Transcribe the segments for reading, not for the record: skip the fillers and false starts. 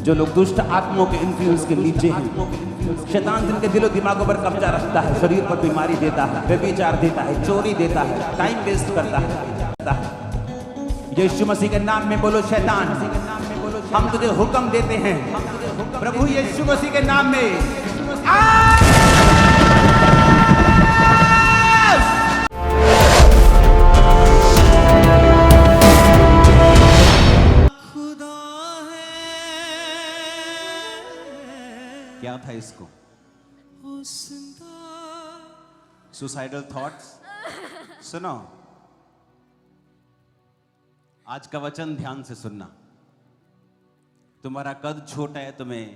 जो लोग दुष्ट आत्माओं के इन्फ्लुएंस के नीचे हैं, शैतान जिनके दिलो दिमागों पर कब्जा रखता है, शरीर पर बीमारी देता है, व्यभिचार देता है, चोरी देता है, टाइम वेस्ट करता है। यीशु मसीह के नाम में बोलो शैतान, हम तुझे हुक्म देते हैं प्रभु यीशु मसीह के नाम में क्या था इसको? Suicidal thoughts. सुनो, आज का वचन ध्यान से सुनना। तुम्हारा कद छोटा है, तुम्हें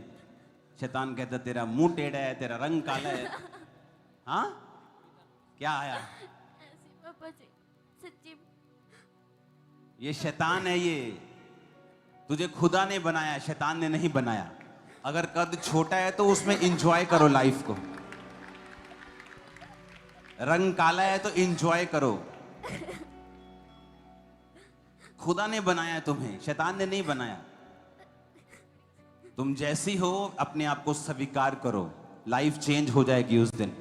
शैतान कहता तेरा मुंह टेढ़ा है, तेरा रंग काला है। हाँ, क्या आया? पापा जी, सच्ची ये शैतान है, ये तुझे खुदा ने बनाया, शैतान ने नहीं बनाया। अगर कद छोटा है तो उसमें एंजॉय करो लाइफ को, रंग काला है तो एंजॉय करो। खुदा ने बनाया तुम्हें, शैतान ने नहीं बनाया। तुम जैसी हो अपने आप को स्वीकार करो, लाइफ चेंज हो जाएगी उस दिन।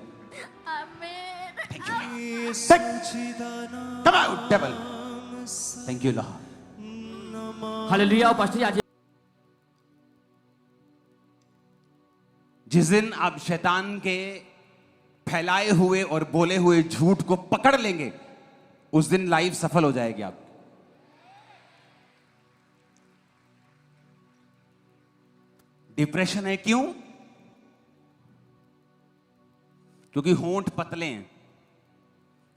Come out, devil. Thank you, Lord. Hallelujah. Pastor ji, आज जिस दिन आप शैतान के फैलाए हुए और बोले हुए झूठ को पकड़ लेंगे, उस दिन लाइफ सफल हो जाएगी आप। डिप्रेशन है, क्यों? क्योंकि होंठ पतले हैं,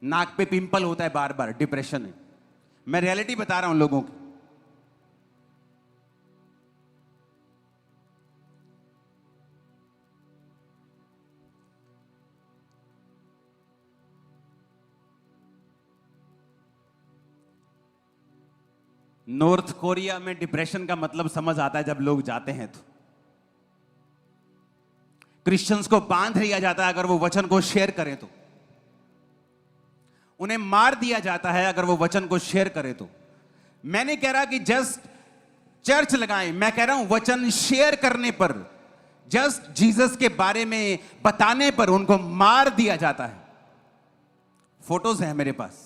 नाक पे पिंपल होता है बार बार, डिप्रेशन है। मैं रियलिटी बता रहा हूं लोगों की। नॉर्थ कोरिया में डिप्रेशन का मतलब समझ आता है जब लोग जाते हैं तो। क्रिश्चियंस को बांध लिया जाता है अगर वो वचन को शेयर करें तो। उन्हें मार दिया जाता है अगर वो वचन को शेयर करें तो। मैं नहीं कह रहा कि जस्ट चर्च लगाएं, मैं कह रहा हूं वचन शेयर करने पर, जस्ट जीसस के बारे में बताने पर उनको मार दिया जाता है। फोटोज हैं मेरे पास।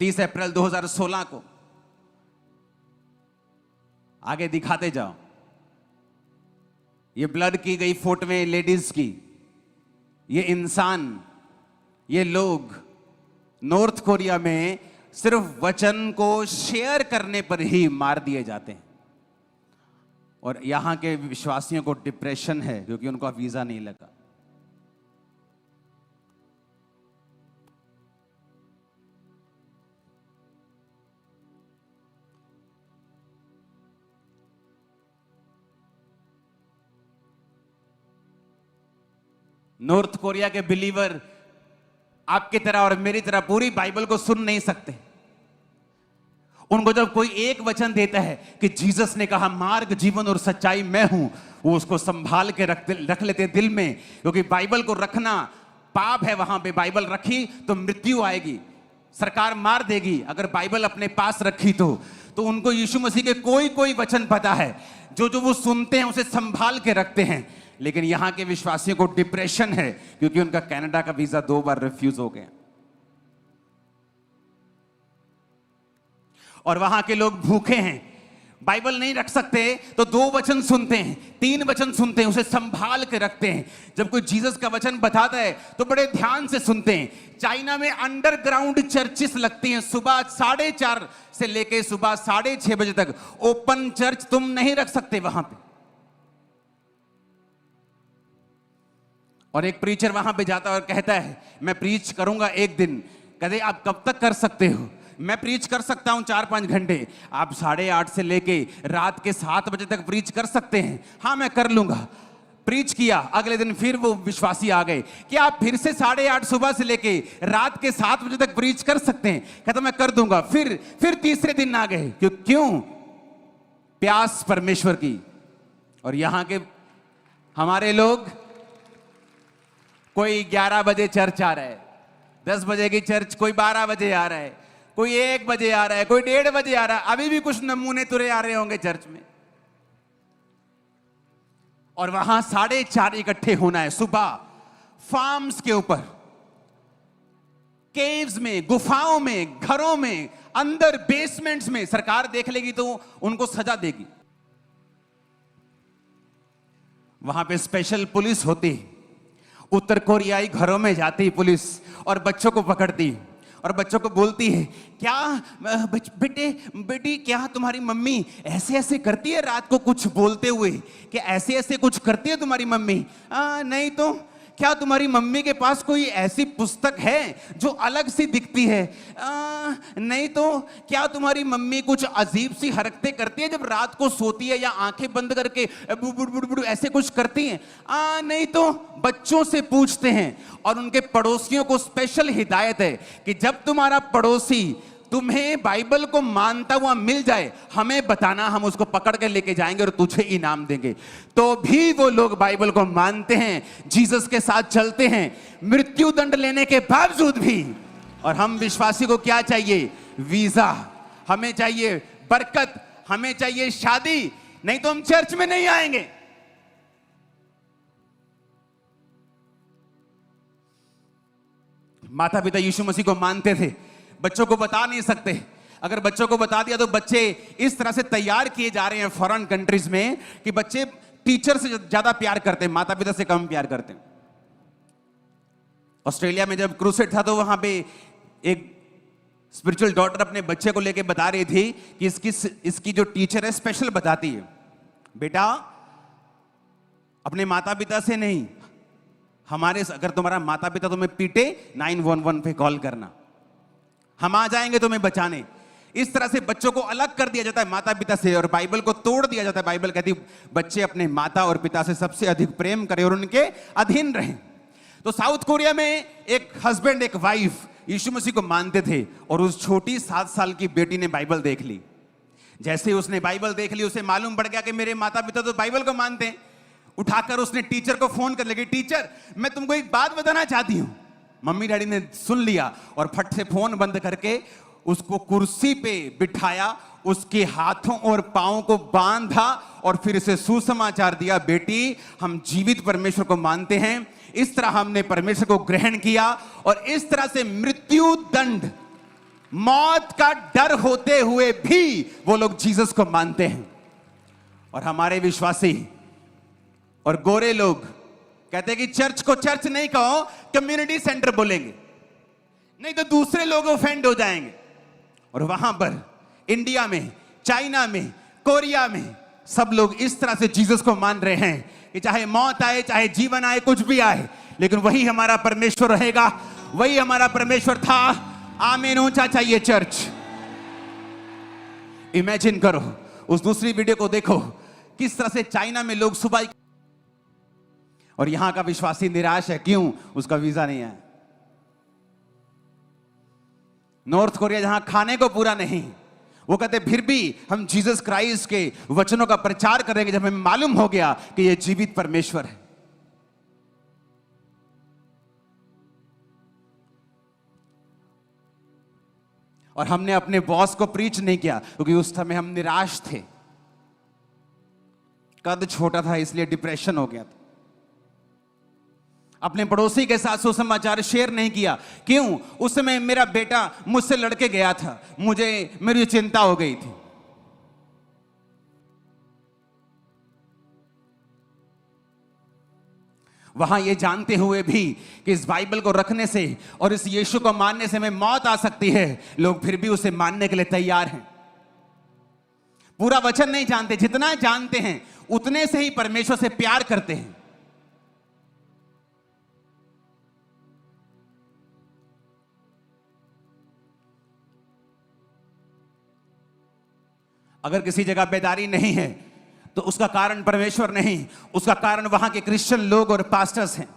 30 अप्रैल 2016 को, आगे दिखाते जाओ, ये ब्लड की गई फोटोएं लेडीज की। ये इंसान, ये लोग नॉर्थ कोरिया में सिर्फ वचन को शेयर करने पर ही मार दिए जाते हैं। और यहां के विश्वासियों को डिप्रेशन है क्योंकि उनका वीजा नहीं लगा। नॉर्थ कोरिया के बिलीवर आपकी तरह और मेरी तरह पूरी बाइबल को सुन नहीं सकते। उनको जब कोई एक वचन देता है कि जीसस ने कहा मार्ग, जीवन और सच्चाई मैं हूं, वो उसको संभाल के रख लेते हैं दिल में, क्योंकि बाइबल को रखना पाप है। वहां पे बाइबल रखी तो मृत्यु आएगी, सरकार मार देगी। अगर बाइबल अपने पास रखी तो उनको यीशु मसीह के कोई वचन पता है, जो वो सुनते हैं उसे संभाल के रखते हैं। लेकिन यहां के विश्वासियों को डिप्रेशन है क्योंकि उनका कनाडा का वीजा 2 बार रिफ्यूज हो गया। और वहां के लोग भूखे हैं, बाइबल नहीं रख सकते तो 2 वचन सुनते हैं, 3 वचन सुनते हैं, उसे संभाल के रखते हैं। जब कोई जीसस का वचन बताता है तो बड़े ध्यान से सुनते हैं। चाइना में अंडरग्राउंड चर्चिस लगती हैं, सुबह 4:30 से लेके सुबह 6:30 बजे तक। ओपन चर्च तुम नहीं रख सकते वहां पे। और एक प्रीचर वहां पे जाता है और कहता है मैं प्रीच करूंगा एक दिन। कहते आप कब तक कर सकते हो? मैं प्रीच कर सकता हूं 4-5 घंटे। आप 8:30 से लेके रात के 7 बजे तक प्रीच कर सकते हैं? हाँ मैं कर लूंगा। प्रीच किया, अगले दिन फिर वो विश्वासी आ गए कि आप फिर से 8:30 सुबह से लेके रात के 7 बजे तक प्रीच कर सकते हैं? कहता मैं कर दूंगा। फिर तीसरे दिन आ गए। क्यों? प्यास परमेश्वर की। और यहां के हमारे लोग, कोई 11 बजे चर्च आ रहा है, 10 बजे की चर्च, कोई 12 बजे आ रहा है, कोई 1 बजे आ रहा है, कोई 1:30 बजे आ रहा है। अभी भी कुछ नमूने तुरे आ रहे होंगे चर्च में। और वहां 4:30 इकट्ठे होना है सुबह, फार्म्स के ऊपर, केव्स में, गुफाओं में, घरों में, अंदर बेसमेंट्स में। सरकार देख लेगी तो उनको सजा देगी। वहां पे स्पेशल पुलिस होती, उत्तर कोरियाई घरों में जाती पुलिस और बच्चों को पकड़ती और बच्चों को बोलती है, क्या बेटी क्या तुम्हारी मम्मी ऐसे ऐसे करती है रात को कुछ बोलते हुए? क्या ऐसे ऐसे कुछ करती है तुम्हारी मम्मी? नहीं तो क्या तुम्हारी मम्मी के पास कोई ऐसी पुस्तक है जो अलग सी दिखती है? नहीं तो क्या तुम्हारी मम्मी कुछ अजीब सी हरकतें करती है जब रात को सोती है, या आंखें बंद करके बुड़ ऐसे कुछ करती है? नहीं तो बच्चों से पूछते हैं। और उनके पड़ोसियों को स्पेशल हिदायत है कि जब तुम्हारा पड़ोसी तुम्हें बाइबल को मानता हुआ मिल जाए, हमें बताना, हम उसको पकड़ के लेके जाएंगे और तुझे इनाम देंगे। तो भी वो लोग बाइबल को मानते हैं, जीसस के साथ चलते हैं, मृत्यु दंड लेने के बावजूद भी। और हम विश्वासी को क्या चाहिए? वीजा। हमें चाहिए बरकत, हमें चाहिए शादी, नहीं तो हम चर्च में नहीं आएंगे। माता पिता यीशु मसीह को मानते थे, बच्चों को बता नहीं सकते। अगर बच्चों को बता दिया तो बच्चे इस तरह से तैयार किए जा रहे हैं फॉरेन कंट्रीज में कि बच्चे टीचर से ज्यादा प्यार करते हैं, माता पिता से कम प्यार करते हैं। ऑस्ट्रेलिया में जब क्रूसेड था तो वहां पे एक स्पिरिचुअल डॉटर अपने बच्चे को लेके बता रही थी कि इसकी जो टीचर है स्पेशल बताती है, बेटा अपने माता पिता से नहीं, अगर तुम्हारा माता पिता तुम्हें पीटे 911 पे कॉल करना, हम आ जाएंगे तुम्हें बचाने। इस तरह से बच्चों को अलग कर दिया जाता है माता पिता से और बाइबल को तोड़ दिया जाता है। बाइबल कहती है बच्चे अपने माता और पिता से सबसे अधिक प्रेम करें और उनके अधीन रहें। तो साउथ कोरिया में एक हस्बैंड एक वाइफ यीशु मसीह को मानते थे और उस छोटी 7 साल की बेटी ने बाइबल देख ली। जैसे उसने बाइबल देख ली, उसे मालूम पड़ गया कि मेरे माता पिता तो बाइबल को मानते हैं। उठाकर उसने टीचर को फोन कर लगी, टीचर मैं तुमको एक बात बताना चाहती हूं। मम्मी डैडी ने सुन लिया और फट से फोन बंद करके उसको कुर्सी पे बिठाया, उसके हाथों और पांवों को बांधा और फिर इसे सुसमाचार दिया, बेटी हम जीवित परमेश्वर को मानते हैं, इस तरह हमने परमेश्वर को ग्रहण किया। और इस तरह से मृत्यु दंड, मौत का डर होते हुए भी वो लोग जीसस को मानते हैं। और हमारे विश्वासी और गोरे लोग कहते हैं कि चर्च को चर्च नहीं कहो, कम्युनिटी सेंटर बोलेंगे, नहीं तो दूसरे लोग ऑफेंड हो जाएंगे। और वहां पर इंडिया में, चाइना में, कोरिया में सब लोग इस तरह से जीसस को मान रहे हैं कि चाहे मौत आए, चाहे जीवन आए, कुछ भी आए, लेकिन वही हमारा परमेश्वर रहेगा, वही हमारा परमेश्वर था। आमीन ऊंचा चाहिए चर्च। इमेजिन करो, उस दूसरी वीडियो को देखो, किस तरह से चाइना में लोग सुबह, और यहां का विश्वासी निराश है, क्यों? उसका वीजा नहीं है। नॉर्थ कोरिया जहां खाने को पूरा नहीं, वो कहते फिर भी हम जीसस क्राइस्ट के वचनों का प्रचार करेंगे जब हमें मालूम हो गया कि ये जीवित परमेश्वर है। और हमने अपने बॉस को प्रीच नहीं किया क्योंकि उस समय हम निराश थे, कद छोटा था इसलिए डिप्रेशन हो गया था। अपने पड़ोसी के साथ सुसमाचार शेयर नहीं किया, क्यों? उस समय मेरा बेटा मुझसे लड़के गया था, मेरी चिंता हो गई थी। वहां ये जानते हुए भी कि इस बाइबल को रखने से और इस यीशु को मानने से हमें मौत आ सकती है, लोग फिर भी उसे मानने के लिए तैयार हैं। पूरा वचन नहीं जानते, जितना जानते हैं उतने से ही परमेश्वर से प्यार करते हैं। अगर किसी जगह बेदारी नहीं है तो उसका कारण परमेश्वर नहीं, उसका कारण वहां के क्रिश्चियन लोग और पास्टर्स हैं।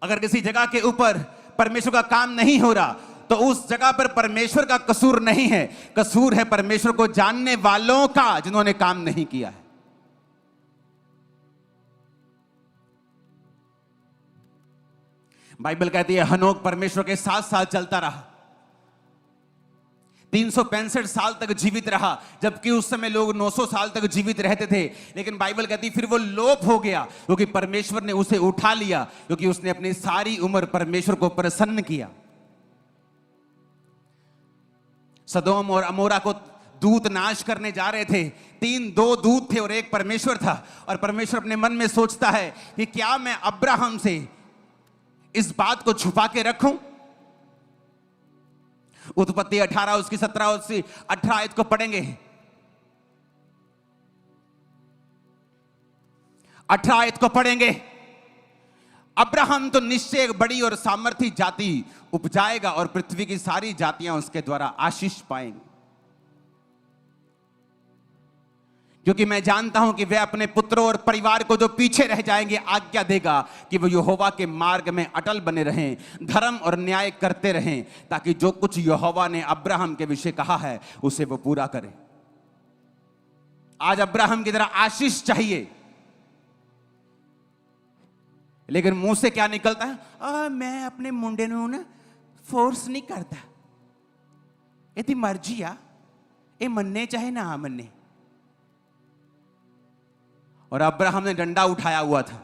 अगर किसी जगह के ऊपर परमेश्वर का काम नहीं हो रहा तो उस जगह पर परमेश्वर का कसूर नहीं है, कसूर है परमेश्वर को जानने वालों का जिन्होंने काम नहीं किया है। बाइबल कहती है हनोक परमेश्वर के साथ साथ चलता रहा, 365 साल तक जीवित रहा, जबकि उस समय लोग 900 साल तक जीवित रहते थे। लेकिन बाइबल कहती फिर वो लोप हो गया क्योंकि परमेश्वर ने उसे उठा लिया, क्योंकि उसने अपनी सारी उम्र परमेश्वर को प्रसन्न किया। सदोम और अमोरा को दूत नाश करने जा रहे थे, दो दूत थे और एक परमेश्वर था। और परमेश्वर अपने मन में सोचता है कि क्या मैं अब्राहम से इस बात को छुपा के रखूं? उत्पत्ति 18 उसकी 17 उसकी 18 आयत को पढ़ेंगे। 18 आयत को पढ़ेंगे। अब्राहम तो निश्चय एक बड़ी और सामर्थी जाति उपजाएगा और पृथ्वी की सारी जातियां उसके द्वारा आशीष पाएंगी, क्योंकि मैं जानता हूं कि वह अपने पुत्रों और परिवार को जो पीछे रह जाएंगे आज्ञा देगा कि वो यहोवा के मार्ग में अटल बने रहें, धर्म और न्याय करते रहें, ताकि जो कुछ यहोवा ने अब्राहम के विषय कहा है उसे वो पूरा करे। आज अब्राहम की तरह आशीष चाहिए, लेकिन मुंह से क्या निकलता है? मैं अपने मुंडे नूं ना फोर्स नहीं करता, यदि मर्जी आ ये मन्ने चाहे ना मन्ने। और अब्राहम ने डंडा उठाया हुआ था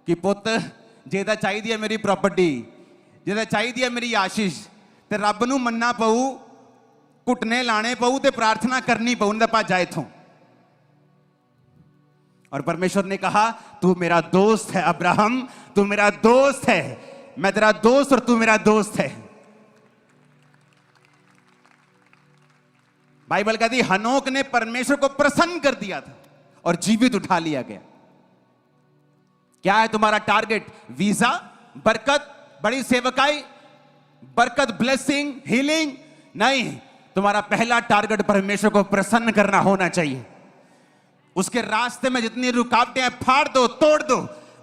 कि पुत जेदा चाहिए मेरी प्रॉपर्टी, जेदा चाहिए मेरी आशीष, ते रब नूं मन्ना पऊ, घुटने लाने पऊ ते प्रार्थना करनी पऊ, ना पा जाए थों। और परमेश्वर ने कहा तू मेरा दोस्त है अब्राहम, तू मेरा दोस्त है, मैं तेरा दोस्त और तू मेरा दोस्त है। बाइबल कहती हनोक ने परमेश्वर को प्रसन्न कर दिया था और जीवित उठा लिया गया। क्या है तुम्हारा टारगेट? वीजा, बरकत, बड़ी सेवकाई, बरकत, ब्लेसिंग, हीलिंग? नहीं, तुम्हारा पहला टारगेट परमेश्वर को प्रसन्न करना होना चाहिए। उसके रास्ते में जितनी रुकावटें हैं फाड़ दो, तोड़ दो,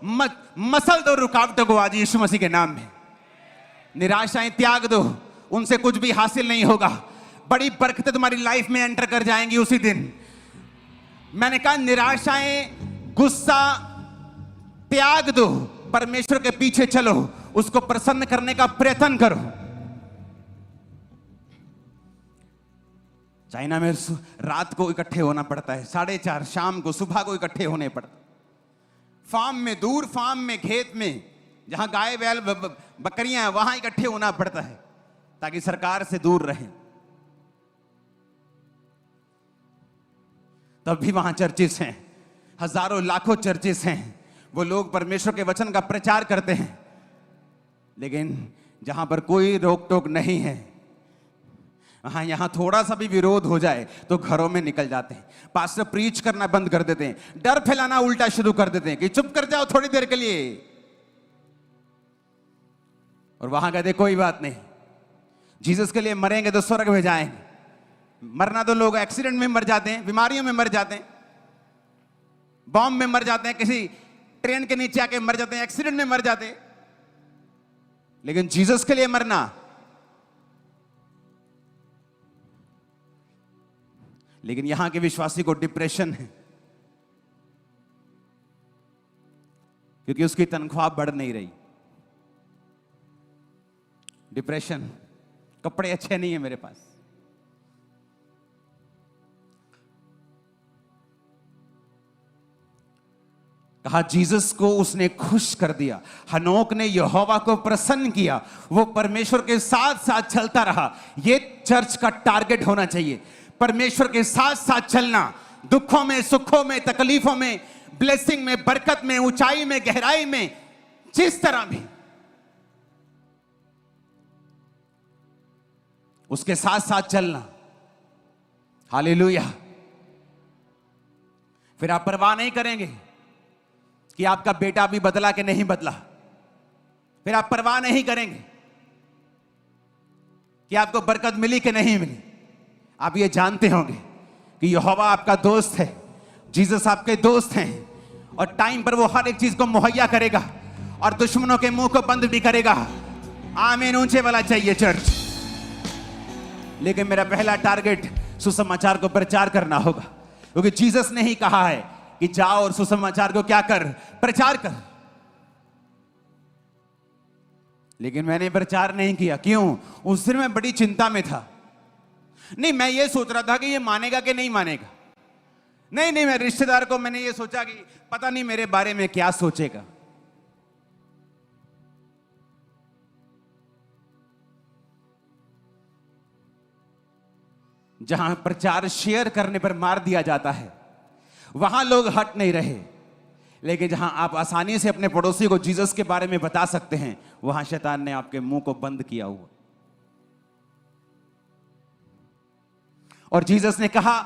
मसल दो रुकावटों को आज यीशु मसीह के नाम में। निराशाएं त्याग दो, उनसे कुछ भी हासिल नहीं होगा। बड़ी बरकतें तुम्हारी लाइफ में एंटर कर जाएंगी उसी दिन। मैंने कहा निराशाएं, गुस्सा त्याग दो, परमेश्वर के पीछे चलो, उसको प्रसन्न करने का प्रयत्न करो। चाइना में रात को इकट्ठे होना पड़ता है, 4:30 शाम को, सुबह को इकट्ठे होने पड़ता, फार्म में, दूर फार्म में, खेत में, जहां गाय बैल बकरियां हैं वहां इकट्ठे होना पड़ता है ताकि सरकार से दूर रहें। तब भी वहां चर्चिस हैं, हजारों लाखों चर्चिस हैं, वो लोग परमेश्वर के वचन का प्रचार करते हैं, लेकिन जहां पर कोई रोक टोक नहीं है, हाँ, यहां थोड़ा सा भी विरोध हो जाए तो घरों में निकल जाते हैं, पास्टर प्रीच करना बंद कर देते हैं, डर फैलाना उल्टा शुरू कर देते हैं कि चुप कर जाओ थोड़ी देर के लिए। और वहां कहते कोई बात नहीं, जीसस के लिए मरेंगे तो स्वर्ग में जाएंगे। मरना तो लोग एक्सीडेंट में मर जाते हैं, बीमारियों में मर जाते हैं, बॉम्ब में मर जाते हैं, किसी ट्रेन के नीचे आके मर जाते हैं, एक्सीडेंट में मर जाते हैं, लेकिन जीसस के लिए मरना, लेकिन यहां के विश्वासी को डिप्रेशन है क्योंकि उसकी तनख्वाह बढ़ नहीं रही। डिप्रेशन, कपड़े अच्छे नहीं है मेरे पास, कहा जीसस को उसने खुश कर दिया। हनोक ने यहोवा को प्रसन्न किया, वो परमेश्वर के साथ साथ चलता रहा। ये चर्च का टारगेट होना चाहिए, परमेश्वर के साथ साथ चलना, दुखों में, सुखों में, तकलीफों में, ब्लेसिंग में, बरकत में, ऊंचाई में, गहराई में, जिस तरह भी उसके साथ साथ चलना। हालेलुया। फिर आप परवाह नहीं करेंगे कि आपका बेटा भी बदला कि नहीं बदला, फिर आप परवाह नहीं करेंगे कि आपको बरकत मिली कि नहीं मिली। आप ये जानते होंगे कि यहोवा आपका दोस्त है, जीसस आपके दोस्त हैं, और टाइम पर वो हर एक चीज को मुहैया करेगा और दुश्मनों के मुंह को बंद भी करेगा। आमीन। ऊंचे वाला चाहिए चर्च। लेकिन मेरा पहला टारगेट सुसमाचार को प्रचार करना होगा, क्योंकि जीसस ने ही कहा है कि जाओ और सुसमाचार को क्या कर? प्रचार कर। लेकिन मैंने प्रचार नहीं किया। क्यों? उस दिन मैं बड़ी चिंता में था। नहीं, मैं ये सोच रहा था कि ये मानेगा कि नहीं मानेगा। नहीं, मैं रिश्तेदार को मैंने ये सोचा कि पता नहीं मेरे बारे में क्या सोचेगा। जहां प्रचार शेयर करने पर मार दिया जाता है, वहां लोग हट नहीं रहे। लेकिन जहां आप आसानी से अपने पड़ोसी को जीसस के बारे में बता सकते हैं, वहां शैतान ने आपके मुंह को बंद किया हुआ। और जीसस ने कहा,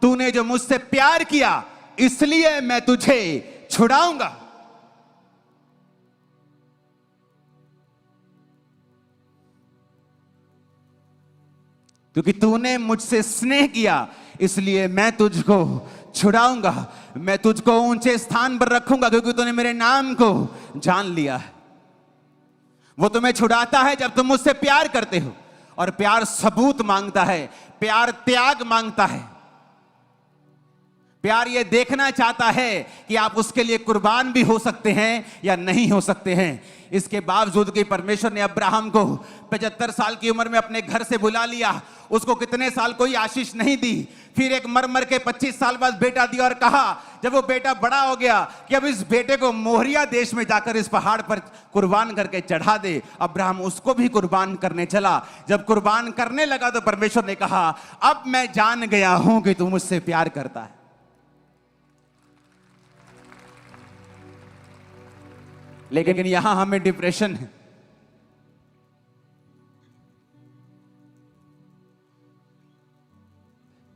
तूने जो मुझसे प्यार किया इसलिए मैं तुझे छुड़ाऊंगा। क्योंकि तूने मुझसे स्नेह किया इसलिए मैं तुझको छुड़ाऊंगा। मैं तुझको ऊंचे स्थान पर रखूंगा क्योंकि तूने मेरे नाम को जान लिया है। वो तुम्हें छुड़ाता है जब तुम मुझसे प्यार करते हो। और प्यार सबूत मांगता है, प्यार त्याग मांगता है। प्यार ये देखना चाहता है कि आप उसके लिए कुर्बान भी हो सकते हैं या नहीं हो सकते हैं। इसके बावजूद कि परमेश्वर ने अब्राहम को 75 साल की उम्र में अपने घर से बुला लिया, उसको कितने साल कोई आशीष नहीं दी। फिर एक मर के 25 साल बाद बेटा दिया और कहा, जब वो बेटा बड़ा हो गया, कि अब इस बेटे को मोहरिया देश में जाकर इस पहाड़ पर कुर्बान करके चढ़ा दे। अब्राहम उसको भी कुर्बान करने चला। जब कुर्बान करने लगा तो परमेश्वर ने कहा, अब मैं जान गया हूं कि तू मुझसे प्यार करता है। लेकिन यहां हमें डिप्रेशन है।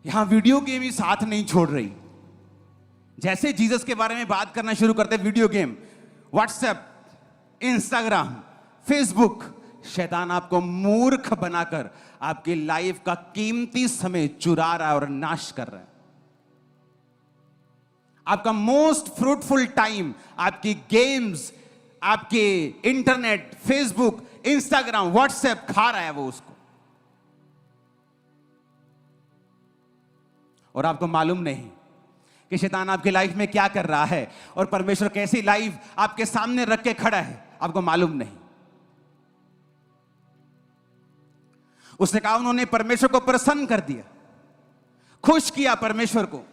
यहां वीडियो गेम ही साथ नहीं छोड़ रही। जैसे जीसस के बारे में बात करना शुरू करते, video game, WhatsApp, Instagram, Facebook, शैतान आपको मूर्ख बनाकर आपकी लाइफ का कीमती समय चुरा रहा है और नाश कर रहा है। आपका मोस्ट फ्रूटफुल टाइम आपकी गेम्स, आपके इंटरनेट, फेसबुक, इंस्टाग्राम, व्हाट्सएप खा रहा है वो उसको। और आपको मालूम नहीं कि शैतान आपकी लाइफ में क्या कर रहा है और परमेश्वर कैसी लाइफ आपके सामने रख के खड़ा है, आपको मालूम नहीं। उसने कहा, उन्होंने परमेश्वर को प्रसन्न कर दिया, खुश किया परमेश्वर को।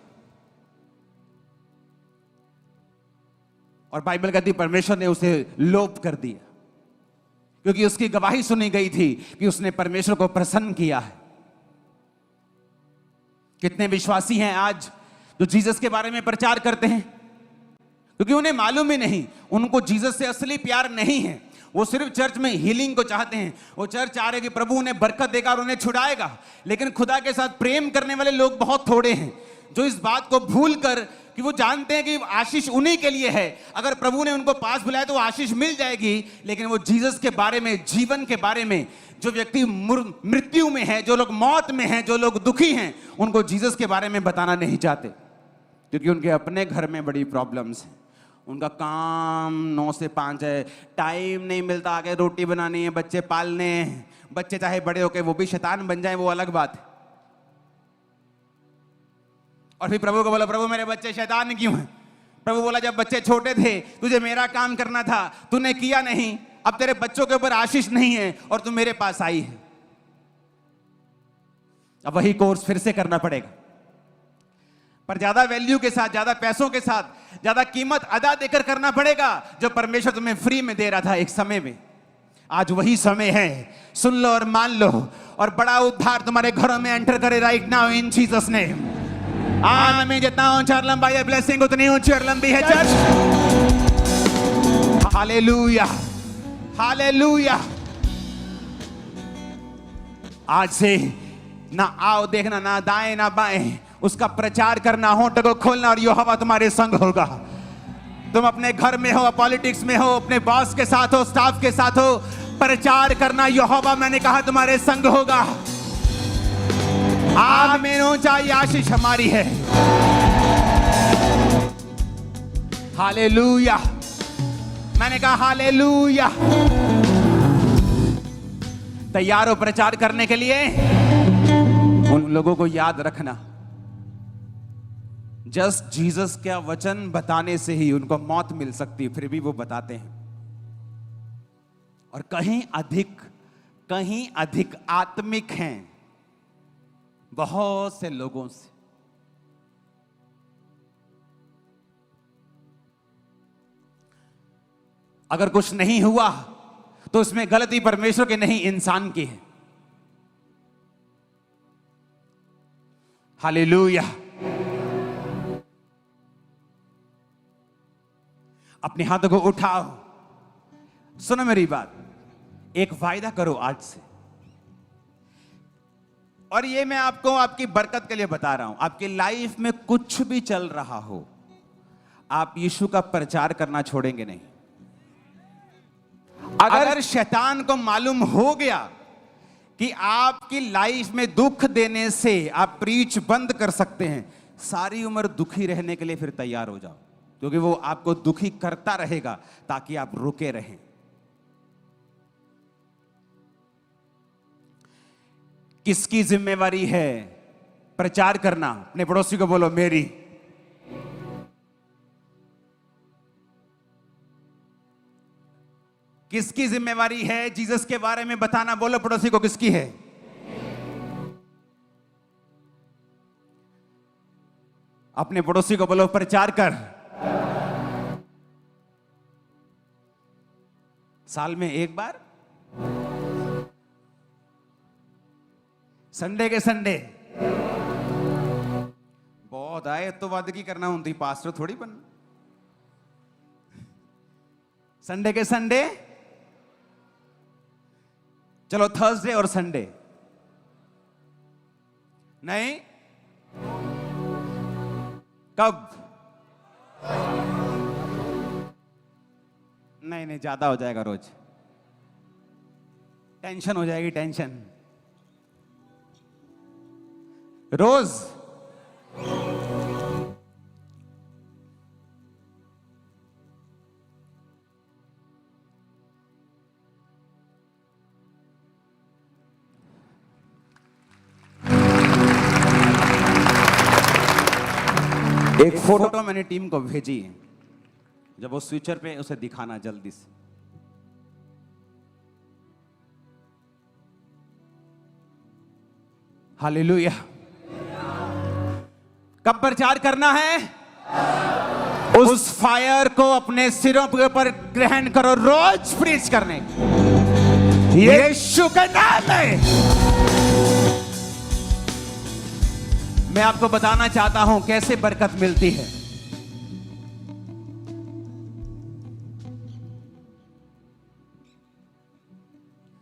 और बाइबल कहती परमेश्वर ने उसे लोप कर दिया, क्योंकि उसकी गवाही सुनी गई थी कि उसने परमेश्वर को प्रसन्न किया है। कितने विश्वासी हैं आज जो जीसस के बारे में प्रचार करते हैं, क्योंकि उन्हें मालूम ही नहीं, उनको जीसस से असली प्यार नहीं है। वो सिर्फ चर्च में हीलिंग को चाहते हैं। वो चर्च चाह रहे कि प्रभु उन्हें बरकत देगा और उन्हें छुड़ाएगा। लेकिन खुदा के साथ प्रेम करने वाले लोग बहुत थोड़े हैं, जो इस बात को भूल कर कि वो जानते हैं कि आशीष उन्हीं के लिए है। अगर प्रभु ने उनको पास बुलाया तो आशीष मिल जाएगी। लेकिन वो जीसस के बारे में, जीवन के बारे में, जो व्यक्ति मृत्यु में है, जो लोग मौत में हैं, जो लोग दुखी हैं, उनको जीसस के बारे में बताना नहीं चाहते, क्योंकि उनके अपने घर में बड़ी प्रॉब्लम्स हैं। उनका काम 9 से 5 है, टाइम नहीं मिलता, आगे रोटी बनानी है, बच्चे पालने हैं। बच्चे चाहे बड़े होके वो भी शैतान बन जाए, वो अलग बात है। और फिर प्रभु को बोला, प्रभु मेरे बच्चे शैतान क्यों हैं? प्रभु बोला, जब बच्चे छोटे थे तुझे मेरा काम करना था, तूने किया नहीं। अब तेरे बच्चों के ऊपर आशीष नहीं है और तू मेरे पास आई है। अब वही कोर्स फिर से करना पड़ेगा, पर ज्यादा वैल्यू के साथ, ज्यादा पैसों के साथ, ज्यादा कीमत अदा देकर करना पड़ेगा, जो परमेश्वर तुम्हें फ्री में दे रहा था एक समय में। आज वही समय है, सुन लो और मान लो, और बड़ा उद्धार तुम्हारे घरों में एंटर करे right now in Jesus name. आमीन। जितना ऊंचा और लंबा है ब्लेसिंग, उतनी ऊंची और लंबी है चर्च। Hallelujah, hallelujah. आज से ना आओ देखना, ना दाएं ना बाएं, उसका प्रचार करना, होंठ को खोलना, और यहोवा तुम्हारे संग होगा। तुम अपने घर में हो, पॉलिटिक्स में हो, अपने बॉस के साथ हो, स्टाफ के साथ हो, प्रचार करना, यहोवा मैंने कहा तुम्हारे संग होगा। आमीन। ऊंचाई आशीष हमारी है। हालेलुया। मैंने कहा हालेलुया। तैयार हो प्रचार करने के लिए? उन लोगों को याद रखना, जस्ट जीसस का वचन बताने से ही उनको मौत मिल सकती है, फिर भी वो बताते हैं। और कहीं अधिक आत्मिक हैं बहुत से लोगों से। अगर कुछ नहीं हुआ तो इसमें गलती परमेश्वर की नहीं, इंसान की है। हालेलुया। अपने हाथों को उठाओ, सुनो मेरी बात, एक वायदा करो आज से, और ये मैं आपको आपकी बरकत के लिए बता रहा हूं। आपकी लाइफ में कुछ भी चल रहा हो, आप यीशु का प्रचार करना छोड़ेंगे नहीं। अगर शैतान को मालूम हो गया कि आपकी लाइफ में दुख देने से आप प्रीच बंद कर सकते हैं, सारी उम्र दुखी रहने के लिए फिर तैयार हो जाओ, क्योंकि वो आपको दुखी करता रहेगा ताकि आप रुके रहें। किसकी जिम्मेवारी है प्रचार करना? अपने पड़ोसी को बोलो, मेरी। किसकी जिम्मेवारी है जीसस के बारे में बताना? बोलो पड़ोसी को, किसकी है? अपने पड़ोसी को बोलो, प्रचार कर। साल में एक बार, संडे के संडे। बहुत आए तो वादगी करना होती, पास्टर थोड़ी बन। संडे के संडे, चलो थर्सडे और संडे नहीं, कब? नहीं, ज्यादा हो जाएगा, रोज टेंशन हो जाएगी, टेंशन रोज। एक फोटो मैंने टीम को भेजी है, जब वो स्विचर पे उसे दिखाना जल्दी से। हालेलुया। कब प्रचार करना है? उस फायर को अपने सिरों के ऊपर ग्रहण करो, रोज प्रीच करने, यीशु के नाम में। मैं आपको बताना चाहता हूं कैसे बरकत मिलती है।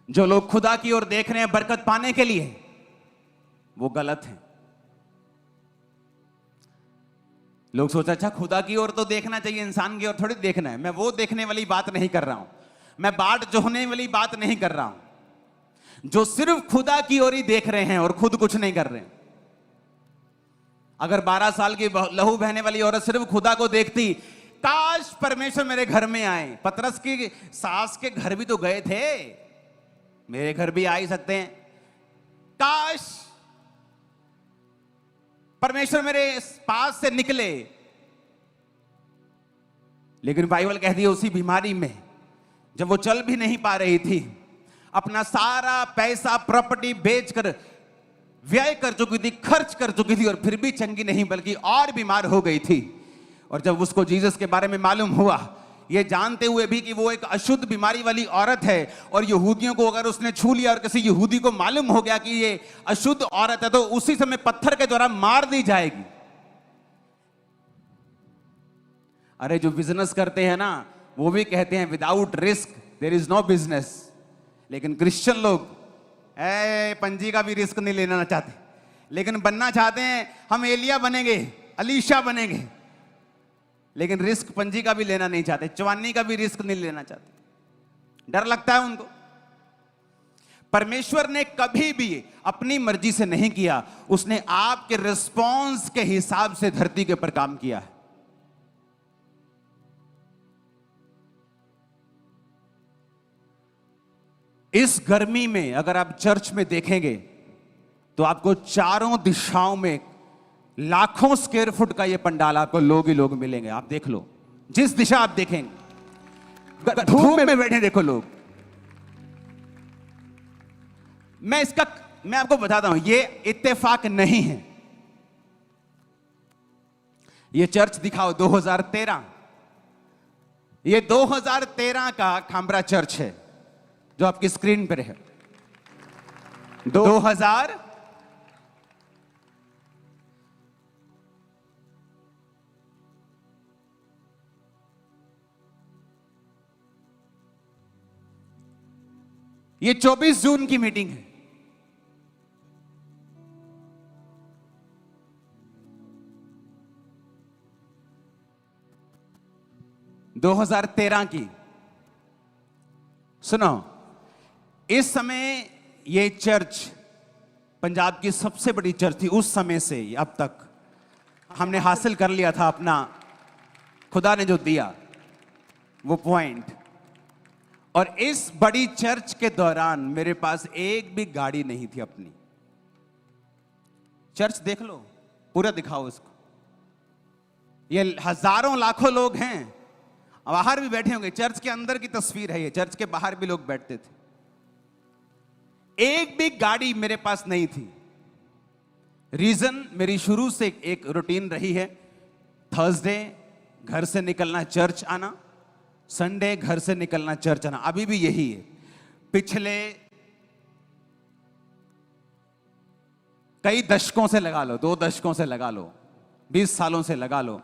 जो लोग खुदा की ओर देख रहे हैं बरकत पाने के लिए, वो गलत है। लोग सोचा, अच्छा खुदा की ओर तो देखना चाहिए, इंसान की ओर थोड़ी देखना है। मैं वो देखने वाली बात नहीं कर रहा हूं, मैं बाट जोहने वाली बात नहीं कर रहा हूं। जो सिर्फ खुदा की ओर ही देख रहे हैं और खुद कुछ नहीं कर रहे हैं। अगर 12 साल की लहू बहने वाली औरत सिर्फ खुदा को देखती, काश परमेश्वर मेरे घर में आए। पतरस की सास के घर भी तो गए थे, मेरे घर भी आ ही सकते हैं। काश परमेश्वर मेरे पास से निकले। लेकिन बाइबल कहती है उसी बीमारी में, जब वो चल भी नहीं पा रही थी, अपना सारा पैसा प्रॉपर्टी बेचकर व्यय कर चुकी थी, खर्च कर चुकी थी, और फिर भी चंगी नहीं बल्कि और बीमार हो गई थी। और जब उसको जीसस के बारे में मालूम हुआ, ये जानते हुए भी कि वो एक अशुद्ध बीमारी वाली औरत है, और यहूदियों को अगर उसने छू लिया और किसी यहूदी को मालूम हो गया कि ये अशुद्ध औरत है, तो उसी समय पत्थर के द्वारा मार दी जाएगी। अरे जो बिजनेस करते हैं ना, वो भी कहते हैं without risk there is no business. लेकिन क्रिश्चियन लोग पंजी का भी रिस्क नहीं लेना चाहते, लेकिन बनना चाहते हैं हम एलिया बनेंगे, अलीशा बनेंगे, लेकिन रिस्क पंजी का भी लेना नहीं चाहते, चवानी का भी रिस्क नहीं लेना चाहते, डर लगता है उनको। परमेश्वर ने कभी भी अपनी मर्जी से नहीं किया, उसने आपके रिस्पॉन्स के हिसाब से धरती के ऊपर काम किया है। इस गर्मी में अगर आप चर्च में देखेंगे तो आपको चारों दिशाओं में लाखों स्क्वायर फुट का ये पंडाल, आपको लोग ही लोग मिलेंगे। आप देख लो, जिस दिशा आप देखेंगे, धूप में बैठे देखो लोग, मैं आपको बताता हूं, ये इत्तेफाक नहीं है। ये चर्च दिखाओ 2013, ये 2013 का खामरा चर्च है जो आपकी स्क्रीन पर है। 2000 ये 24 जून की मीटिंग है। दो 2013 की। सुनो, इस समय ये चर्च पंजाब की सबसे बड़ी चर्च थी उस समय से अब तक। हमने हासिल कर लिया था अपना, खुदा ने जो दिया वो पॉइंट। और इस बड़ी चर्च के दौरान मेरे पास एक भी गाड़ी नहीं थी अपनी। चर्च देख लो, पूरा दिखाओ इसको। ये हजारों लाखों लोग हैं, बाहर भी बैठे होंगे। चर्च के अंदर की तस्वीर है ये, चर्च के बाहर भी लोग बैठते थे। एक भी गाड़ी मेरे पास नहीं थी। रीजन, मेरी शुरू से एक रूटीन रही है, थर्सडे घर से निकलना चर्च आना, संडे घर से निकलना चर्च आना। अभी भी यही है। पिछले कई दशकों से लगा लो, 2 दशकों से लगा लो, 20 सालों से लगा लो,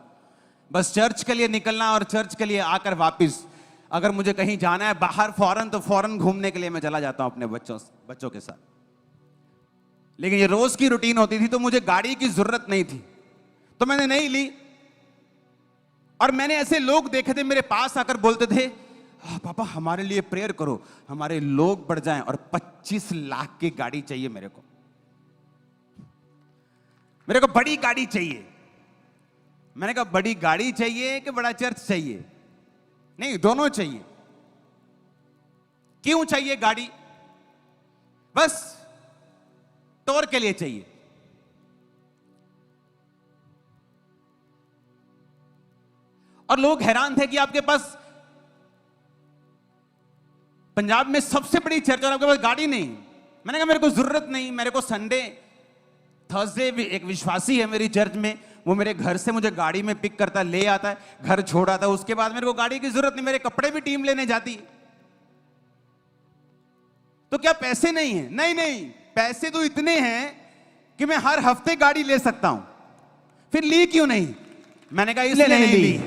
बस चर्च के लिए निकलना और चर्च के लिए आकर वापस। अगर मुझे कहीं जाना है बाहर फौरन, तो फौरन घूमने के लिए मैं चला जाता हूं अपने बच्चों के साथ। लेकिन ये रोज की रूटीन होती थी, तो मुझे गाड़ी की जरूरत नहीं थी, तो मैंने नहीं ली। और मैंने ऐसे लोग देखे थे मेरे पास आकर बोलते थे, पापा हमारे लिए प्रेयर करो, हमारे लोग बढ़ जाएं, और 25 लाख की गाड़ी चाहिए मेरे को बड़ी गाड़ी चाहिए। मैंने कहा बड़ी गाड़ी चाहिए कि बड़ा चर्च चाहिए? नहीं, दोनों चाहिए। क्यों चाहिए गाड़ी? बस टूर के लिए चाहिए। और लोग हैरान थे कि आपके पास पंजाब में सबसे बड़ी चर्च और आपके पास गाड़ी नहीं। मैंने कहा मेरे को जरूरत नहीं, मेरे को संडे थर्सडे भी एक विश्वासी है मेरी चर्च में, वो मेरे घर से मुझे गाड़ी में पिक करता, ले आता है, घर छोड़ आता है। उसके बाद मेरे को गाड़ी की जरूरत नहीं, मेरे कपड़े भी टीम लेने जाती। तो क्या पैसे नहीं है? नहीं नहीं, पैसे तो इतने हैं कि मैं हर हफ्ते गाड़ी ले सकता हूं। फिर ली क्यों नहीं? मैंने कहा इसलिए नहीं ली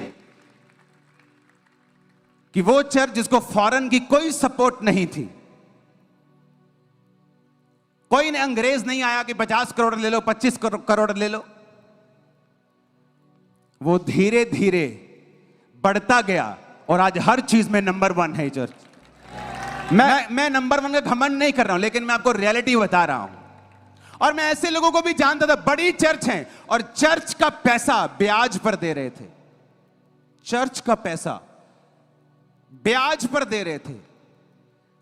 कि वो चर्च जिसको फॉरेन की कोई सपोर्ट नहीं थी, कोई ने अंग्रेज नहीं आया कि 50 करोड़ ले लो, 25 करोड़ ले लो। वो धीरे धीरे बढ़ता गया और आज हर चीज में नंबर 1 है चर्च। मैं नंबर 1 का घमंड नहीं कर रहा हूं, लेकिन मैं आपको रियलिटी बता रहा हूं। और मैं ऐसे लोगों को भी जानता था, बड़ी चर्च है और चर्च का पैसा ब्याज पर दे रहे थे। चर्च का पैसा ब्याज पर दे रहे थे।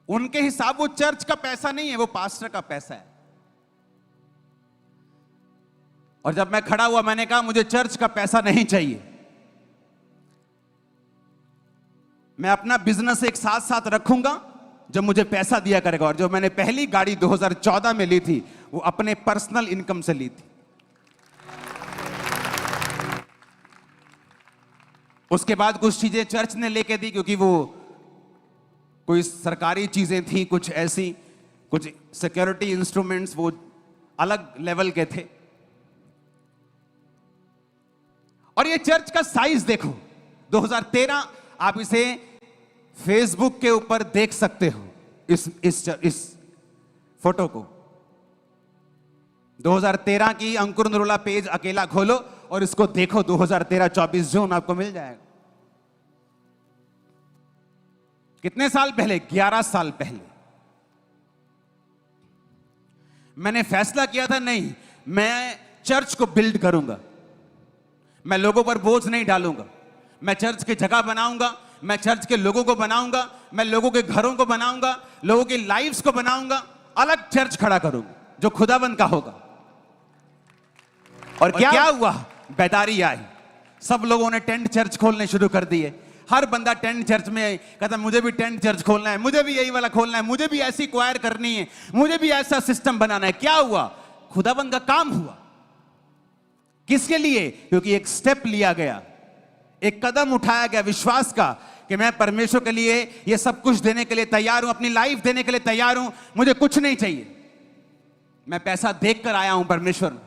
उनके हिसाब वो चर्च का पैसा नहीं है, वो पास्टर का पैसा है। और जब मैं खड़ा हुआ, मैंने कहा मुझे चर्च का पैसा नहीं चाहिए, मैं अपना बिजनेस एक साथ साथ रखूंगा जो मुझे पैसा दिया करेगा। और जो मैंने पहली गाड़ी 2014 में ली थी, वो अपने पर्सनल इनकम से ली थी। उसके बाद कुछ चीजें चर्च ने लेके दी, क्योंकि वो कोई सरकारी चीजें थी, कुछ ऐसी, कुछ सिक्योरिटी इंस्ट्रूमेंट्स वो अलग लेवल के थे। और ये चर्च का साइज देखो, 2013, आप इसे फेसबुक के ऊपर देख सकते हो, इस फोटो को। 2013 की अंकुर नरोला पेज अकेला खोलो और इसको देखो। 2013 24 जून आपको मिल जाएगा। कितने साल पहले? 11 साल पहले मैंने फैसला किया था, नहीं, मैं चर्च को बिल्ड करूंगा, मैं लोगों पर बोझ नहीं डालूंगा, मैं चर्च की जगह बनाऊंगा, मैं चर्च के लोगों को बनाऊंगा, मैं लोगों के घरों को बनाऊंगा, लोगों की लाइफ्स को बनाऊंगा, अलग चर्च खड़ा करूंगा जो खुदाबंद का होगा। और क्या हुआ? बेदारी आई, सब लोगों ने टेंट चर्च खोलने शुरू कर दिए। हर बंदा टेंट चर्च में कहता मुझे भी टेंट चर्च खोलना है, मुझे भी यही वाला खोलना है, मुझे भी ऐसी क्वायर करनी है, मुझे भी ऐसा सिस्टम बनाना है। क्या हुआ? खुदाबंद का काम हुआ। किसके लिए? क्योंकि एक स्टेप लिया गया, एक कदम उठाया गया विश्वास का कि मैं परमेश्वर के लिए ये सब कुछ देने के लिए तैयार हूं, अपनी लाइफ देने के लिए तैयार हूं, मुझे कुछ नहीं चाहिए, मैं पैसा देख कर आया हूं परमेश्वर।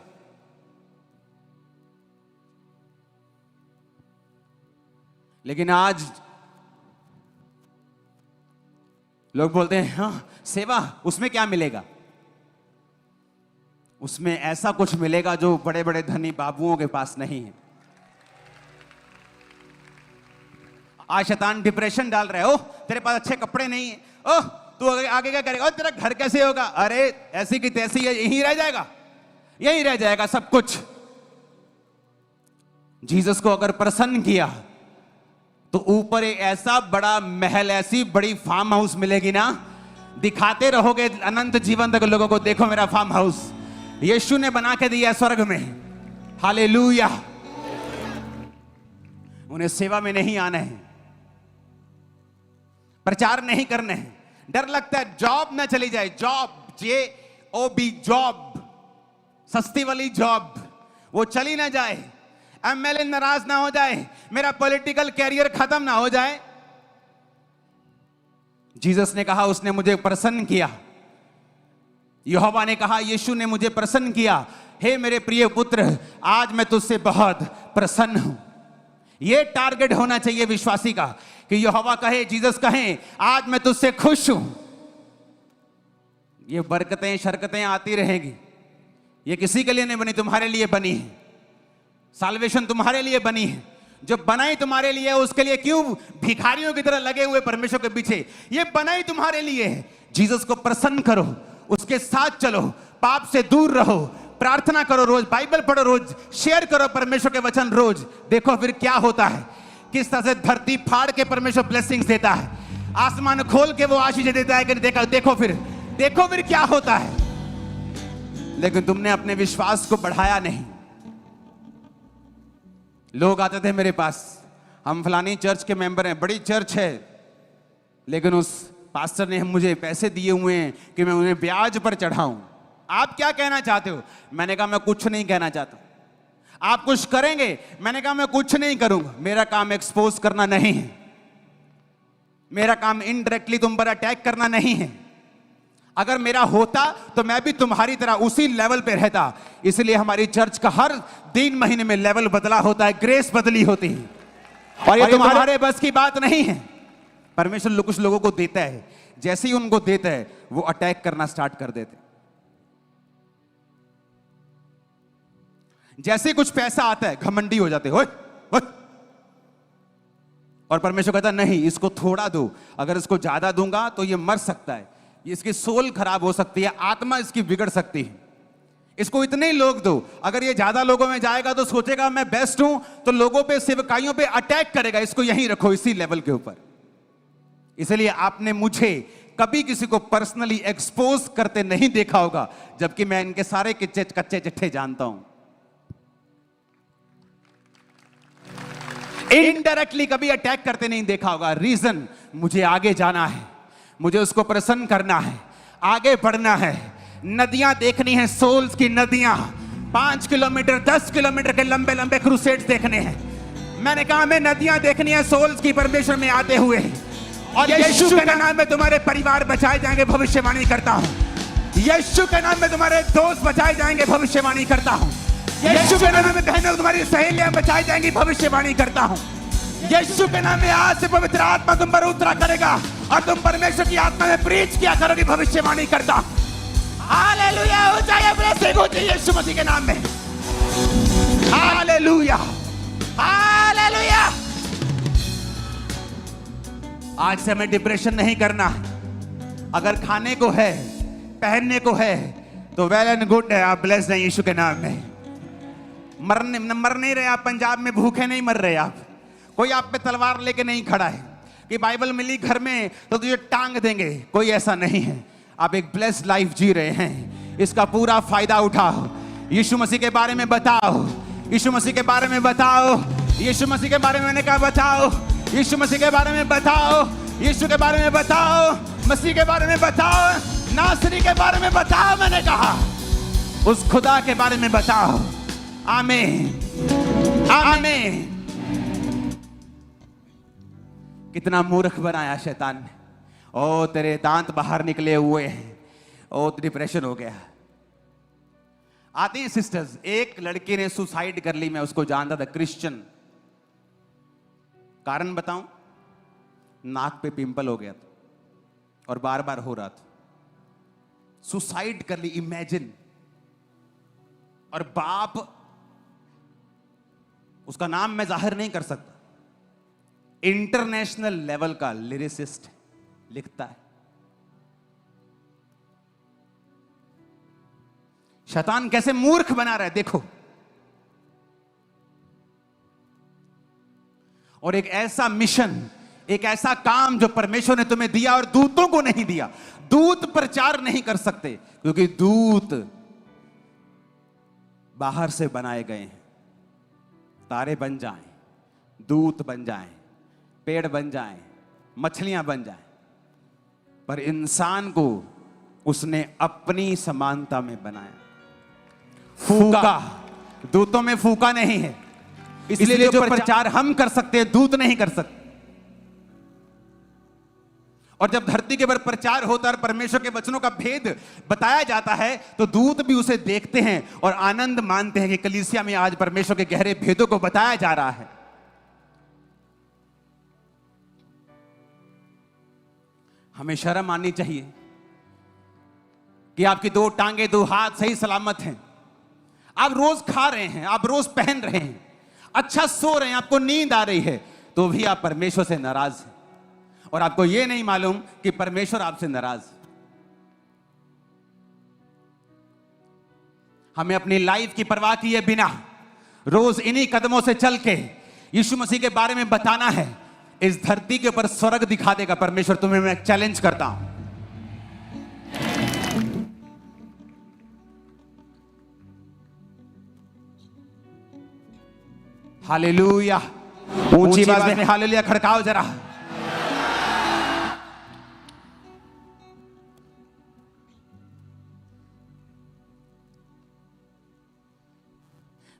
लेकिन आज लोग बोलते हैं हाँ सेवा, उसमें क्या मिलेगा? उसमें ऐसा कुछ मिलेगा जो बड़े बड़े धनी बाबुओं के पास नहीं है। आज शैतान डिप्रेशन डाल रहा है, ओह तेरे पास अच्छे कपड़े नहीं है, ओह तू आगे क्या करेगा, तेरा घर कैसे होगा, अरे ऐसी की तैसी है, यहीं रह जाएगा, यहीं रह जाएगा सब कुछ। जीसस को अगर प्रसन्न किया तो ऊपर एक ऐसा बड़ा महल, ऐसी बड़ी फार्म हाउस मिलेगी ना, दिखाते रहोगे अनंत जीवन तक लोगों को, देखो मेरा फार्म हाउस यीशु ने बना के दिया स्वर्ग में। हालेलुया। उन्हें सेवा में नहीं आना है, प्रचार नहीं करना है। डर लगता है जॉब ना चली जाए, जॉब JOB जॉब, सस्ती वाली जॉब, वो चली ना जाए, MLA नाराज ना हो जाए, मेरा पॉलिटिकल कैरियर खत्म ना हो जाए। जीसस ने कहा उसने मुझे प्रसन्न किया, यहोवा ने कहा यीशु ने मुझे प्रसन्न किया, हे मेरे प्रिय पुत्र आज मैं तुझसे बहुत प्रसन्न हूं। यह टारगेट होना चाहिए विश्वासी का कि यहोवा कहे, जीसस कहे आज मैं तुझसे खुश हूं। ये बरकतें शरकतें आती रहेगी, ये किसी के लिए नहीं बनी, तुम्हारे लिए बनी है। साल्वेशन तुम्हारे लिए बनी है, जो बनाई तुम्हारे लिए, उसके लिए क्यों भिखारियों की तरह लगे हुए परमेश्वर के पीछे? ये बनाई तुम्हारे लिए है। जीसस को प्रसन्न करो, उसके साथ चलो, पाप से दूर रहो, प्रार्थना करो, रोज बाइबल पढ़ो, रोज शेयर करो परमेश्वर के वचन रोज। देखो फिर क्या होता है, किस तरह से धरती फाड़ के परमेश्वर ब्लेसिंग्स देता है, आसमान खोल के वो आशीष देता है कि देखो फिर क्या होता है। लेकिन तुमने अपने विश्वास को बढ़ाया नहीं। लोग आते थे मेरे पास, हम फलानी चर्च के मेंबर हैं, बड़ी चर्च है, लेकिन उस पास्टर ने मुझे पैसे दिए हुए हैं कि मैं उन्हें ब्याज पर चढ़ाऊं। आप क्या कहना चाहते हो? मैंने कहा मैं कुछ नहीं कहना चाहता। आप कुछ करेंगे? मैंने कहा मैं कुछ नहीं करूंगा। मेरा काम एक्सपोज करना नहीं है, मेरा काम इनडायरेक्टली तुम पर अटैक करना नहीं है। अगर मेरा होता तो मैं भी तुम्हारी तरह उसी लेवल पे रहता। इसलिए हमारी चर्च का हर 3 महीने में लेवल बदला होता है, ग्रेस बदली होती है, और ये तुम्हारे बस की बात नहीं है। परमेश्वर कुछ लोगों को देता है, जैसे ही उनको देता है वो अटैक करना स्टार्ट कर देते। जैसे कुछ पैसा आता है घमंडी हो जाते, ओए ओए। और परमेश्वर कहता नहीं, इसको थोड़ा दो, अगर इसको ज्यादा दूंगा तो ये मर सकता है, इसकी सोल खराब हो सकती है, आत्मा इसकी बिगड़ सकती है, इसको इतने ही लोग दो। अगर ये ज्यादा लोगों में जाएगा तो सोचेगा मैं बेस्ट हूं, तो लोगों पे, सेवकाइयों पे अटैक करेगा, इसको यहीं रखो, इसी लेवल के ऊपर। इसलिए आपने मुझे कभी किसी को पर्सनली एक्सपोज करते नहीं देखा होगा, जबकि मैं इनके सारे कच्चे चिट्ठे जानता हूं। इनडायरेक्टली कभी अटैक करते नहीं देखा होगा। रीजन, मुझे आगे जाना है, मुझे उसको प्रसन्न करना है, आगे बढ़ना है, नदियां देखनी है, सोल्स की नदियां, 5 किलोमीटर 10 किलोमीटर के लंबे लंबे क्रूसेड्स देखने हैं। मैंने कहा हमें नदियां देखनी है सोल्स की, परमेश्वर में आते हुए, और यीशु के नाम में तुम्हारे परिवार बचाए जाएंगे, भविष्यवाणी करता हूं। यीशु के नाम में तुम्हारे दोस्त बचाए जाएंगे, भविष्यवाणी करता हूं। यीशु के नाम में बहनों तुम्हारी सहेलियां बचाई जाएंगी, भविष्यवाणी करता हूं। यीशु के नाम में आज से पवित्र आत्मा तुम पर उतरा करेगा और तुम परमेश्वर की आत्मा में प्रीच किया करोगे, भविष्यवाणी करता। हालेलुया, हो जाए ब्लेसिंग हो जाए यीशु मसीह के नाम में। Hallelujah, hallelujah. आज से हमें डिप्रेशन नहीं करना। अगर खाने को है, पहनने को है तो वेल एंड गुड है, आप ब्लेस्ड हैं यीशु के नाम में। मर नहीं रहे आप, पंजाब में भूखे नहीं मर रहे आप, कोई आप पे तलवार लेके नहीं खड़ा है कि बाइबल मिली घर में तो तुझे टांग देंगे, कोई ऐसा नहीं है। आप एक ब्लेस्ड लाइफ जी रहे हैं, इसका पूरा फायदा उठाओ। यीशु मसीह के बारे में बताओ, यीशु मसीह के बारे में बताओ, यीशु मसीह के बारे में मैंने कहा बताओ। यीशु मसीह के बारे में बताओ, यीशु के बारे में बताओ, मसीह के बारे में बताओ, नासरी के बारे में बताओ। मैंने कहा उस खुदा के बारे में बताओ। आमीन, आमीन। कितना मूर्ख बनाया शैतान ने। ओ तेरे दांत बाहर निकले हुए हैं, ओ डिप्रेशन हो गया। आती हैं सिस्टर्स, एक लड़की ने सुसाइड कर ली, मैं उसको जानता था, क्रिश्चियन। कारण बताऊं, नाक पे पिंपल हो गया था और बार बार हो रहा था। सुसाइड कर ली, इमेजिन। और बाप, उसका नाम मैं जाहिर नहीं कर सकता, इंटरनेशनल लेवल का लिरिसिस्ट लिखता है। शैतान कैसे मूर्ख बना रहा है देखो। और एक ऐसा मिशन, एक ऐसा काम जो परमेश्वर ने तुम्हें दिया और दूतों को नहीं दिया। दूत प्रचार नहीं कर सकते क्योंकि दूत बाहर से बनाए गए हैं। तारे बन जाएं, दूत बन जाएं, पेड़ बन जाएं, मछलियां बन जाएं, पर इंसान को उसने अपनी समानता में बनाया। फूका, दूतों में फूका नहीं है। इसलिए जो प्रचार हम कर सकते हैं, दूत नहीं कर सकते। और जब धरती के ऊपर प्रचार होता है और परमेश्वर के वचनों का भेद बताया जाता है, तो दूत भी उसे देखते हैं और आनंद मानते हैं कि कलीसिया में आज परमेश्वर के गहरे भेदों को बताया जा रहा है। हमें शर्म आनी चाहिए कि आपकी 2 टांगे 2 हाथ सही सलामत हैं। आप रोज खा रहे हैं, आप रोज पहन रहे हैं, अच्छा सो रहे हैं, आपको नींद आ रही है, तो भी आप परमेश्वर से नाराज हैं और आपको यह नहीं मालूम कि परमेश्वर आपसे नाराज है। हमें अपनी लाइफ की परवाह किए बिना रोज इन्हीं कदमों से चल के यीशु मसीह के बारे में बताना है। इस धरती के ऊपर स्वर्ग दिखा देगा परमेश्वर। तुम्हें मैं चैलेंज करता हूं। हालेलुया। ऊंची आवाज में हालेलुया खड़काओ जरा।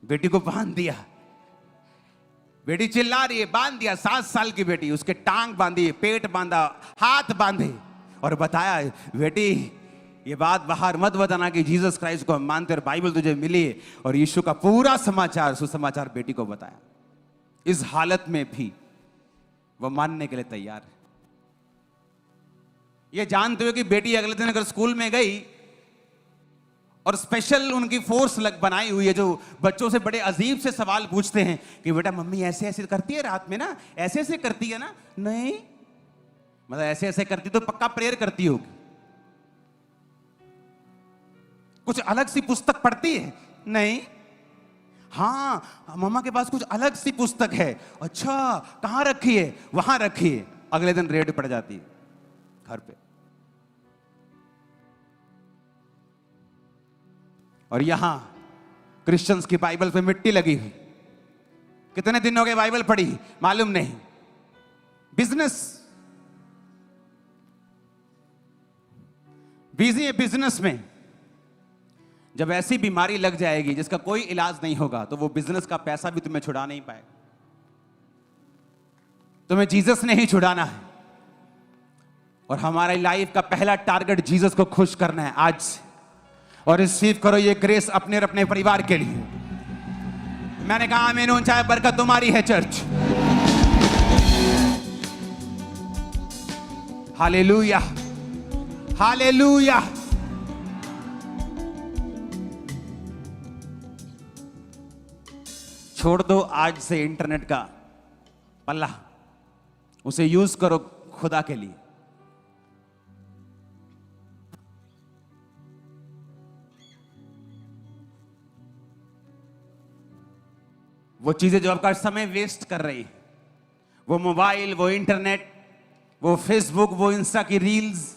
बेटी को बांध दिया, बेटी चिल्ला रही है, बांध दिया। 7 साल की बेटी, उसके टांग बांधी, पेट बांधा, हाथ बांधे और बताया, बेटी ये बात बाहर मत बताना कि जीसस क्राइस्ट को हम मानते और बाइबल तुझे मिली है। और यीशु का पूरा समाचार, सुसमाचार बेटी को बताया। इस हालत में भी वो मानने के लिए तैयार है। ये जानते हुए कि बेटी अगले दिन अगर स्कूल में गई और स्पेशल उनकी फोर्स बनाई हुई है जो बच्चों से बड़े अजीब से सवाल पूछते हैं कि बेटा मम्मी ऐसे ऐसे करती है रात में ना, ऐसे ऐसे करती है ना? नहीं, मतलब ऐसे ऐसे करती तो पक्का प्रेयर करती होगी। कुछ अलग सी पुस्तक पढ़ती है? नहीं। हाँ मम्मा के पास कुछ अलग सी पुस्तक है। अच्छा कहां रखी है? वहां रखी है। अगले दिन रेड पड़ जाती है घर पे। और यहां क्रिश्चियंस की बाइबल पे मिट्टी लगी हुई। कितने दिन हो गए बाइबल पढ़ी मालूम नहीं। बिजनेस, बिजी है बिजनेस में। जब ऐसी बीमारी लग जाएगी जिसका कोई इलाज नहीं होगा, तो वो बिजनेस का पैसा भी तुम्हें छुड़ा नहीं पाएगा। तुम्हें जीसस ने ही छुड़ाना है। और हमारी लाइफ का पहला टारगेट जीसस को खुश करना है आज से। और रिसीव करो ये ग्रेस अपने और अपने परिवार के लिए। मैंने कहा आमीन। चाहे बरकत तुम्हारी है चर्च। Hallelujah, hallelujah. छोड़ दो आज से इंटरनेट का पल्ला, उसे यूज करो खुदा के लिए। वो चीजें जो आपका समय वेस्ट कर रही है, वो मोबाइल, वो इंटरनेट, वो फेसबुक, वो इंस्टा की रील्स,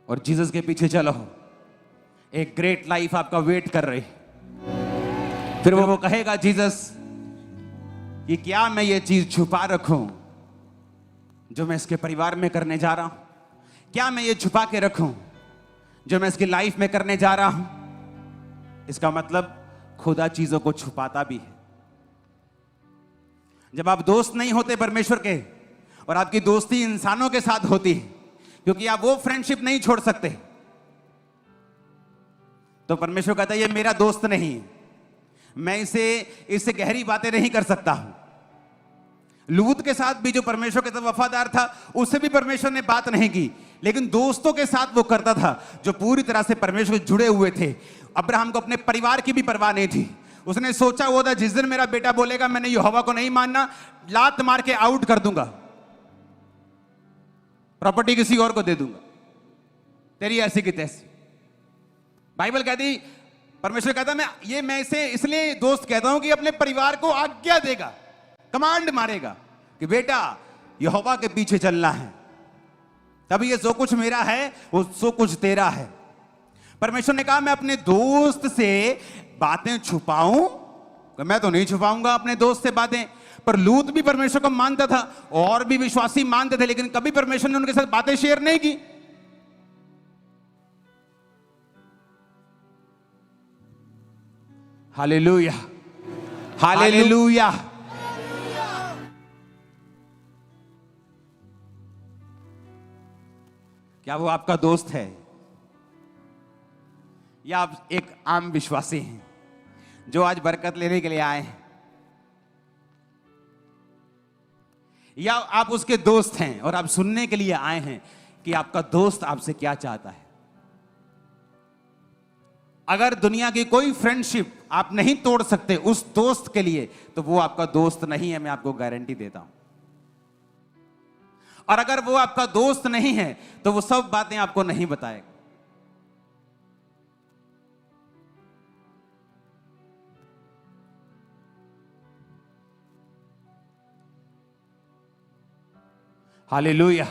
और जीसस के पीछे चलो। एक ग्रेट लाइफ आपका वेट कर रही है। फिर वो कहेगा जीसस कि क्या मैं ये चीज छुपा रखूं जो मैं इसके परिवार में करने जा रहा हूं? क्या मैं ये छुपा के रखूं जो मैं इसकी लाइफ में करने जा रहा हूं? इसका मतलब खुदा चीजों को छुपाता भी है। जब आप दोस्त नहीं होते परमेश्वर के और आपकी दोस्ती इंसानों के साथ होती है, क्योंकि आप वो फ्रेंडशिप नहीं छोड़ सकते, तो परमेश्वर कहता है ये मेरा दोस्त नहीं है, मैं इससे गहरी बातें नहीं कर सकता हूं। लूत के साथ भी जो परमेश्वर के साथ वफादार था, उससे भी परमेश्वर ने बात नहीं की, लेकिन दोस्तों के साथ वो करता था जो पूरी तरह से परमेश्वर से जुड़े हुए थे। अब्राहम को अपने परिवार की भी परवाह नहीं थी। उसने सोचा हुआ था जिस दिन मेरा बेटा बोलेगा मैंने यहोवा को नहीं मानना, लात मार के आउट कर दूंगा, प्रॉपर्टी किसी और को दे दूंगा, तेरी ऐसी की तैसी। बाइबल कहती, परमेश्वर कहता मैं इसे इसलिए दोस्त कहता हूं कि अपने परिवार को आज्ञा देगा, कमांड मारेगा कि बेटा यहोवा के पीछे चलना है, तभी ये जो कुछ मेरा है वो सो कुछ तेरा है। परमेश्वर ने कहा मैं अपने दोस्त से बातें छुपाऊं? मैं तो नहीं छुपाऊंगा अपने दोस्त से बातें। पर लूत भी परमेश्वर को मानता था और भी विश्वासी मानते थे, लेकिन कभी परमेश्वर ने उनके साथ बातें शेयर नहीं की। Hallelujah, hallelujah. क्या वो आपका दोस्त है या आप एक आम विश्वासी हैं जो आज बरकत लेने के लिए आए हैं, या आप उसके दोस्त हैं और आप सुनने के लिए आए हैं कि आपका दोस्त आपसे क्या चाहता है? अगर दुनिया की कोई फ्रेंडशिप आप नहीं तोड़ सकते उस दोस्त के लिए, तो वो आपका दोस्त नहीं है, मैं आपको गारंटी देता हूं। और अगर वो आपका दोस्त नहीं है तो वो सब बातें आपको नहीं बताएगा। हालेलुया।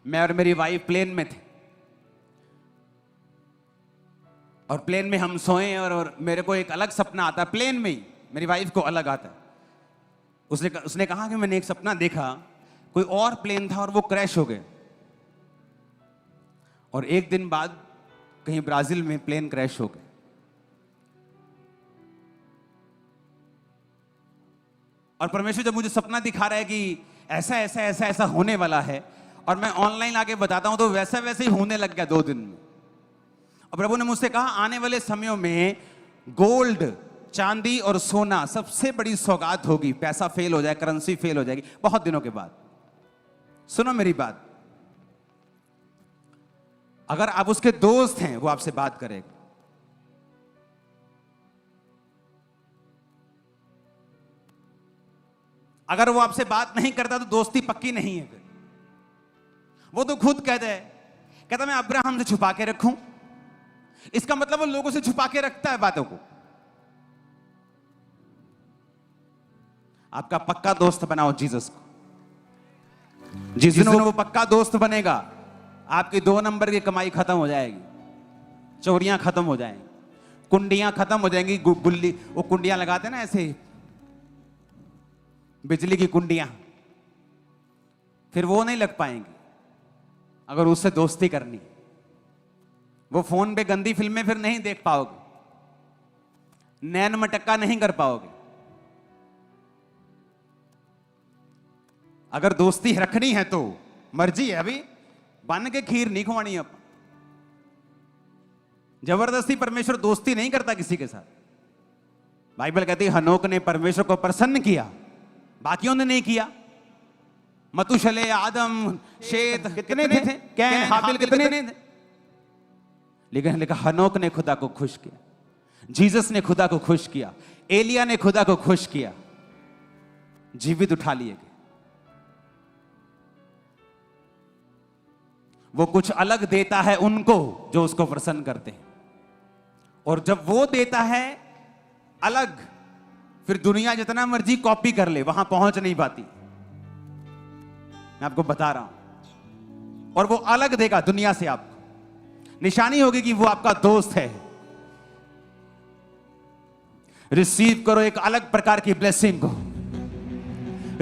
मैं और मेरी वाइफ प्लेन में थे और प्लेन में हम सोए और मेरे को एक अलग सपना आता है, प्लेन में ही मेरी वाइफ को अलग आता है। उसने कहा कि मैंने एक सपना देखा, कोई और प्लेन था और वो क्रैश हो गए, और एक दिन बाद कहीं ब्राजील में प्लेन क्रैश हो गए। और परमेश्वर जब मुझे सपना दिखा रहा है कि ऐसा ऐसा ऐसा ऐसा होने वाला है, और मैं ऑनलाइन आके बताता हूं तो वैसा वैसे ही होने लग गया 2 दिन में। और प्रभु ने मुझसे कहा आने वाले समयों में गोल्ड, चांदी और सोना सबसे बड़ी सौगात होगी। पैसा फेल हो जाए, करेंसी फेल हो जाएगी बहुत दिनों के बाद। सुनो मेरी बात, अगर आप उसके दोस्त हैं वो आपसे बात करेगा। अगर वो आपसे बात नहीं करता तो दोस्ती पक्की नहीं है। फिर वो तो खुद कहता मैं अब्राहम से छुपा के रखूं। इसका मतलब वो लोगों से छुपा के रखता है बातों को। आपका पक्का दोस्त बनाओ जीसस को। जिस दिन वो पक्का दोस्त बनेगा, आपकी 2 नंबर की कमाई खत्म हो जाएगी, चोरियां खत्म हो जाएंगी, कुंडियां खत्म हो जाएंगी। गुल्ली, वो कुंडियां लगाते ना ऐसे, बिजली की कुंडियां, फिर वो नहीं लग पाएंगी अगर उससे दोस्ती करनी। वो फोन पे गंदी फिल्में फिर नहीं देख पाओगे, नैन मटक्का नहीं कर पाओगे। अगर दोस्ती रखनी है तो मर्जी है, अभी बन के खीर नहीं खुआनी। अब जबरदस्ती परमेश्वर दोस्ती नहीं करता किसी के साथ। बाइबल कहती है हनोक ने परमेश्वर को प्रसन्न किया, बाकियों ने नहीं किया। मतुशले, आदम, शेत कितने थे? कैन, हाबिल कितने थे? लेकिन लिखा हनोक ने खुदा को खुश किया, जीसस ने खुदा को खुश किया, एलिया ने खुदा को खुश किया, जीवित उठा लिए गए। वो कुछ अलग देता है उनको जो उसको प्रसन्न करते हैं, और जब वो देता है अलग, फिर दुनिया जितना मर्जी कॉपी कर ले वहां पहुंच नहीं पाती। मैं आपको बता रहा हूं। और वो अलग देगा दुनिया से आपको, निशानी होगी कि वो आपका दोस्त है। रिसीव करो एक अलग प्रकार की ब्लेसिंग को।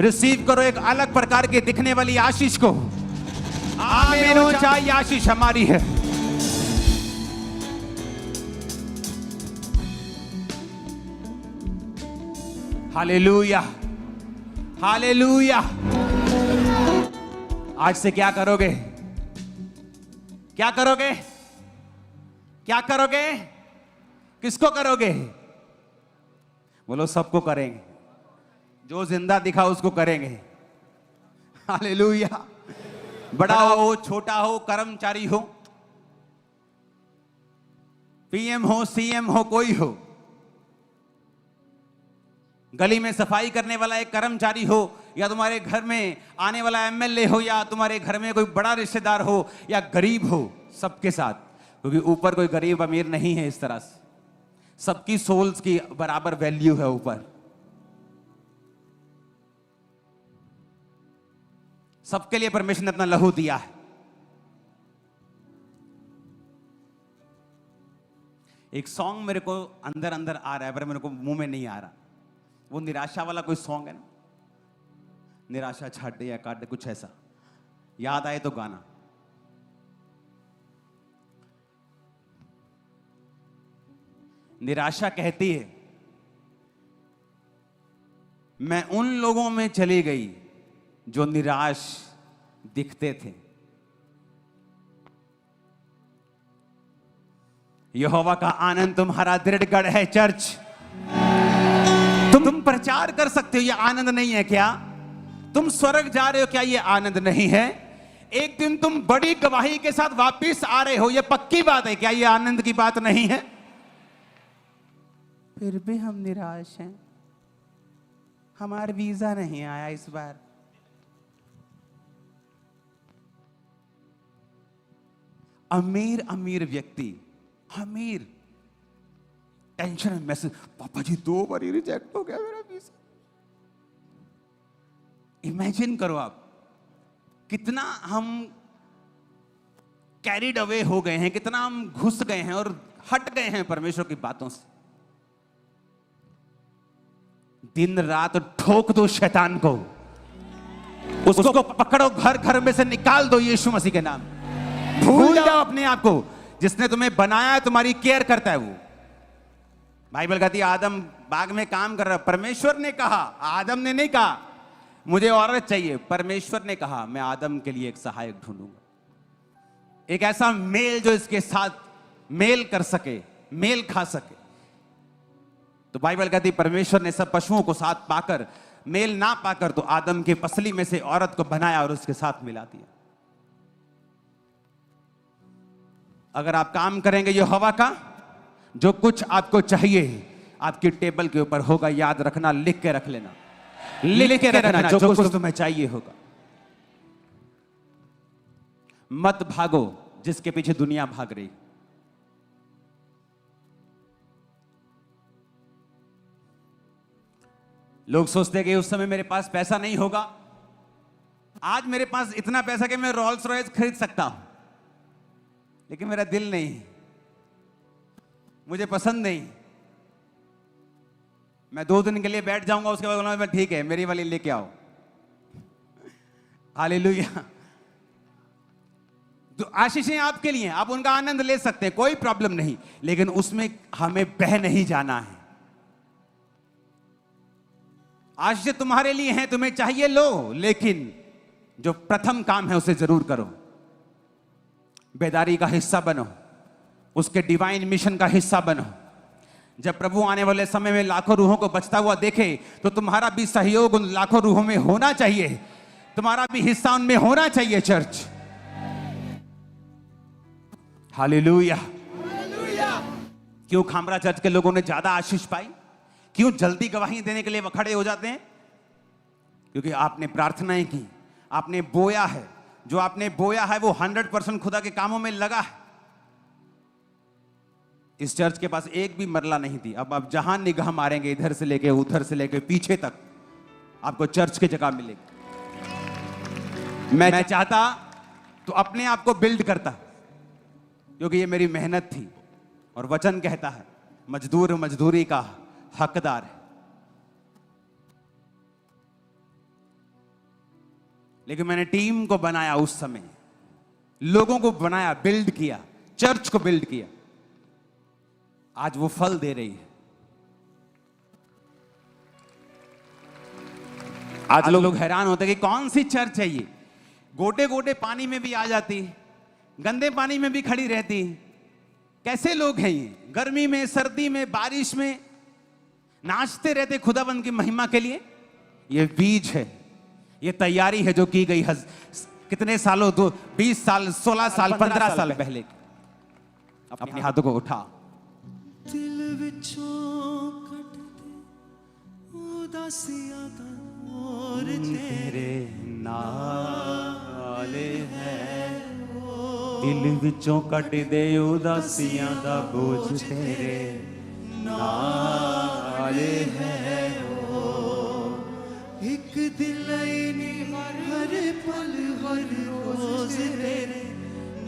रिसीव करो एक अलग प्रकार के दिखने वाली आशीष को। आमीन हो जाए, ये आशीष हमारी है। Hallelujah, hallelujah. आज से क्या करोगे? क्या करोगे? क्या करोगे? किसको करोगे? बोलो सबको करेंगे। जो जिंदा दिखा उसको करेंगे। हालेलुया। बड़ा हो, छोटा हो, कर्मचारी हो, पीएम हो, सीएम हो, कोई हो, गली में सफाई करने वाला एक कर्मचारी हो, या तुम्हारे घर में आने वाला एमएलए हो, या तुम्हारे घर में कोई बड़ा रिश्तेदार हो, या गरीब हो, सबके साथ। क्योंकि ऊपर कोई गरीब अमीर नहीं है इस तरह से, सबकी सोल्स की बराबर वैल्यू है ऊपर। सबके लिए परमेश्वर ने अपना लहू दिया है। एक सॉन्ग मेरे को अंदर अंदर आ रहा है, पर मेरे को मुंह में नहीं आ रहा। वो निराशा वाला कोई सॉन्ग है ना, निराशा छाटे या काटे, कुछ ऐसा। याद आए तो गाना। निराशा कहती है, मैं उन लोगों में चली गई जो निराश दिखते थे। यहोवा का आनंद तुम्हारा दृढ़ गढ़ है। चर्च, तुम प्रचार कर सकते हो, यह आनंद नहीं है क्या? तुम स्वर्ग जा रहे हो, क्या यह आनंद नहीं है? एक दिन तुम बड़ी गवाही के साथ वापस आ रहे हो, यह पक्की बात है, क्या यह आनंद की बात नहीं है? फिर भी हम निराश हैं, हमारा वीजा नहीं आया इस बार। अमीर अमीर व्यक्ति, अमीर टेंशन में मैसेज, पापा जी 2 बार रिजेक्ट हो गया मेरा वीजा। इमेजिन करो आप, कितना हम कैरिड अवे हो गए हैं, कितना हम घुस गए हैं और हट गए हैं परमेश्वर की बातों से। दिन रात ठोक दो शैतान को, उसको पकड़ो, घर घर में से निकाल दो यीशु मसीह के नाम। भूल जाओ अपने आप को, जिसने तुम्हें बनाया है तुम्हारी केयर करता है वो। बाइबल कहती है आदम बाग में काम कर रहा, परमेश्वर ने कहा, आदम ने नहीं कहा मुझे औरत चाहिए, परमेश्वर ने कहा मैं आदम के लिए एक सहायक ढूंढूंगा, एक ऐसा मेल जो इसके साथ मेल कर सके, मेल खा सके। तो बाइबल कहती परमेश्वर ने सब पशुओं को साथ पाकर, मेल ना पाकर, तो आदम के पसली में से औरत को बनाया और उसके साथ मिला दिया। अगर आप काम करेंगे यहोवा का, जो कुछ आपको चाहिए आपकी टेबल के ऊपर होगा। याद रखना, लिख के रख लेना, लिख के रखना, जो कुछ तुम्हें चाहिए होगा। मत भागो जिसके पीछे दुनिया भाग रही। लोग सोचते हैं कि उस समय मेरे पास पैसा नहीं होगा, आज मेरे पास इतना पैसा कि मैं रोल्स रॉयस खरीद सकता हूं, लेकिन मेरा दिल नहीं, मुझे पसंद नहीं। मैं 2 दिन के लिए बैठ जाऊंगा, उसके बाद बोलूंगा ठीक है मेरी वाली लेके आओ। हालेलुया। तो आशीषें आपके लिए, आप उनका आनंद ले सकते हैं, कोई प्रॉब्लम नहीं, लेकिन उसमें हमें बह नहीं जाना है। आशीषें तुम्हारे लिए हैं, तुम्हें चाहिए लो, लेकिन जो प्रथम काम है उसे जरूर करो। बेदारी का हिस्सा बनो, उसके डिवाइन मिशन का हिस्सा बनो। जब प्रभु आने वाले समय में लाखों रूहों को बचता हुआ देखे, तो तुम्हारा भी सहयोग उन लाखों रूहों में होना चाहिए, तुम्हारा भी हिस्सा उनमें होना चाहिए। Church, hallelujah. क्यों खामरा चर्च के लोगों ने ज्यादा आशीष पाई? क्यों जल्दी गवाही देने के लिए खड़े हो जाते हैं? क्योंकि आपने प्रार्थनाएं की, आपने बोया है, जो आपने बोया है वो 100% खुदा के कामों में लगा है। इस चर्च के पास एक भी मरला नहीं थी। अब आप जहां निगाह मारेंगे, इधर से लेके उधर से लेके पीछे तक, आपको चर्च की जगह मिलेगी। मैं चाहता तो अपने आप को बिल्ड करता, क्योंकि ये मेरी मेहनत थी, और वचन कहता है मजदूर मजदूरी का हकदार है। लेकिन मैंने टीम को बनाया, उस समय लोगों को बनाया, बिल्ड किया, चर्च को बिल्ड किया। आज वो फल दे रही है। आज लोग हैरान होते हैं कि कौन सी चर्च है ये, गोटे गोटे पानी में भी आ जाती, गंदे पानी में भी खड़ी रहती। कैसे लोग हैं ये, गर्मी में, सर्दी में, बारिश में नाचते रहते खुदाबंद की महिमा के लिए। ये बीज है, ये तैयारी है जो की गई कितने सालों, 20 साल, 16 साल, 15 साल पहले। अपने हाथों को उठा। दिल विचों कटदे उदासियां दा मोर तेरे नाल है, दिल विचों कट दे उदासियां दा बोझ तेरे नाल है। एक दिल नहीं हर पल हर रोज तेरे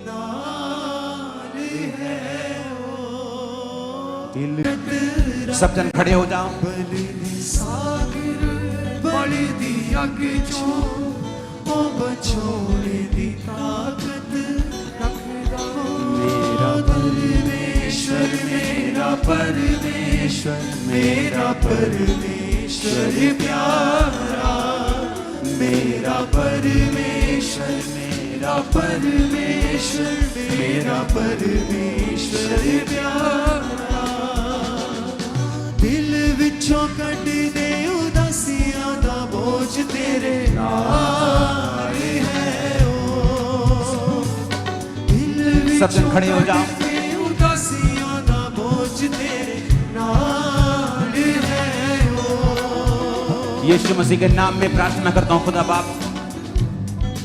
नाल है। सब जन खड़े हो जाओ। बलि सागर बलि दी अग चो ओ बछोड़े दी ताकत रखदा मेरा परमेश्वर, मेरा परमेश्वर, मेरा परमेश्वर प्यारा, मेरा परमेश्वर, मेरा परमेश्वर, मेरा परमेश्वर प्यारा। दिल विचों कट दे उदासियां दा बोझ तेरे नाल है ओ। दिल सब जन खड़े हो जाओ। उदासियां दा बोझ तेरे नाल है ओ। यीशु मसीह के नाम में प्रार्थना करता हूं खुदा बाप,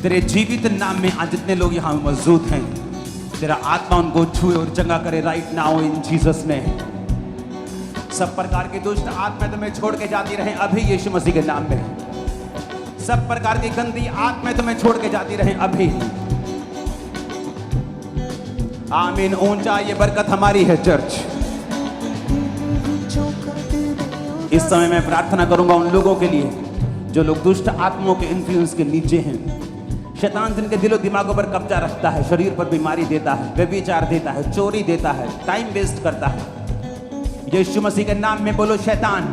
तेरे जीवित नाम में आज जितने लोग यहां मौजूद हैं, तेरा आत्मा उनको छुए और चंगा करे right now in Jesus name. सब प्रकार की दुष्ट आत्मा तुम्हें छोड़ के जाती रहे अभी यीशु मसीह के नाम में। सब प्रकार की गंदी आत्मा तुम्हें छोड़ के जाती रहे अभी। आमीन। ऊंचा ये बरकत हमारी है चर्च। इस समय मैं प्रार्थना करूंगा उन लोगों के लिए जो लोग दुष्ट आत्माओं के इन्फ्लुएंस के नीचे हैं। शैतान जिनके दिलो दिमागों पर कब्जा रखता है, शरीर पर बीमारी देता है, व्यभिचार देता है, चोरी देता है, टाइम वेस्ट करता है। यीशु मसीह के नाम में बोलो, शैतान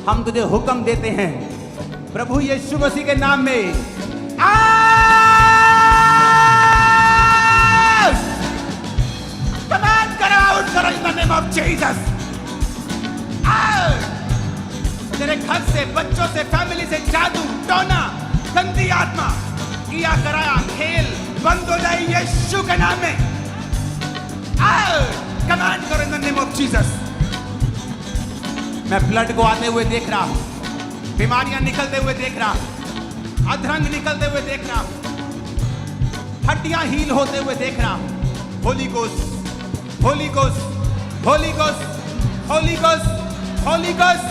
हम तुझे हुक्म देते हैं प्रभु यीशु मसीह के नाम में, कमांड करो, आउट करो in the name of Jesus. तेरे घर से, बच्चों से, फैमिली से जादू, टोना, गंदी आत्मा, किया कराया खेल बंद हो जाए यीशु के नाम में। कमांड करो in the name of Jesus. मैं ब्लड को आते हुए देख रहा हूं, बीमारियां निकलते हुए देख रहा हूं, अधरंग निकलते हुए देख रहा हूं, हड्डियां हील होते हुए देख रहा हूं। Holi ghost, holy ghost, holy ghost, holy ghost, holy ghost,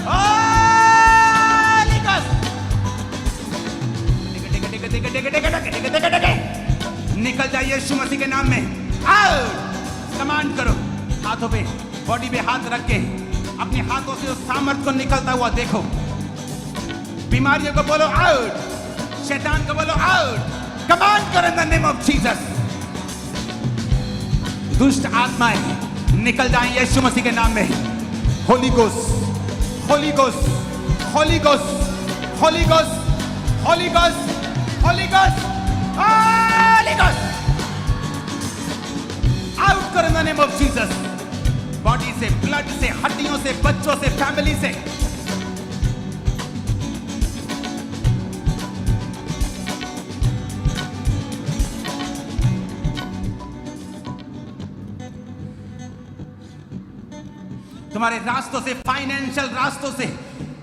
holy ghost. निकल जाइए यीशु मसीह के नाम में। कमांड करो, हाथों पे, बॉडी पे हाथ रख के अपने हाथों से उस सामर्थ को निकलता हुआ देखो। बीमारियों को बोलो आउट, शैतान को बोलो आउट। कमांड करो in the name of Jesus. दुष्ट आत्माएं निकल जाएं यीशु मसीह के नाम में। Holy ghost, holy ghost, holy ghost, holy ghost, holy ghost, holy ghost, holy ghost. Out करो in the name of Jesus. Body से, ब्लड से, हड्डियों से, बच्चों से, फैमिली से। तुम्हारे रास्तों से, फाइनेंशियल रास्तों से,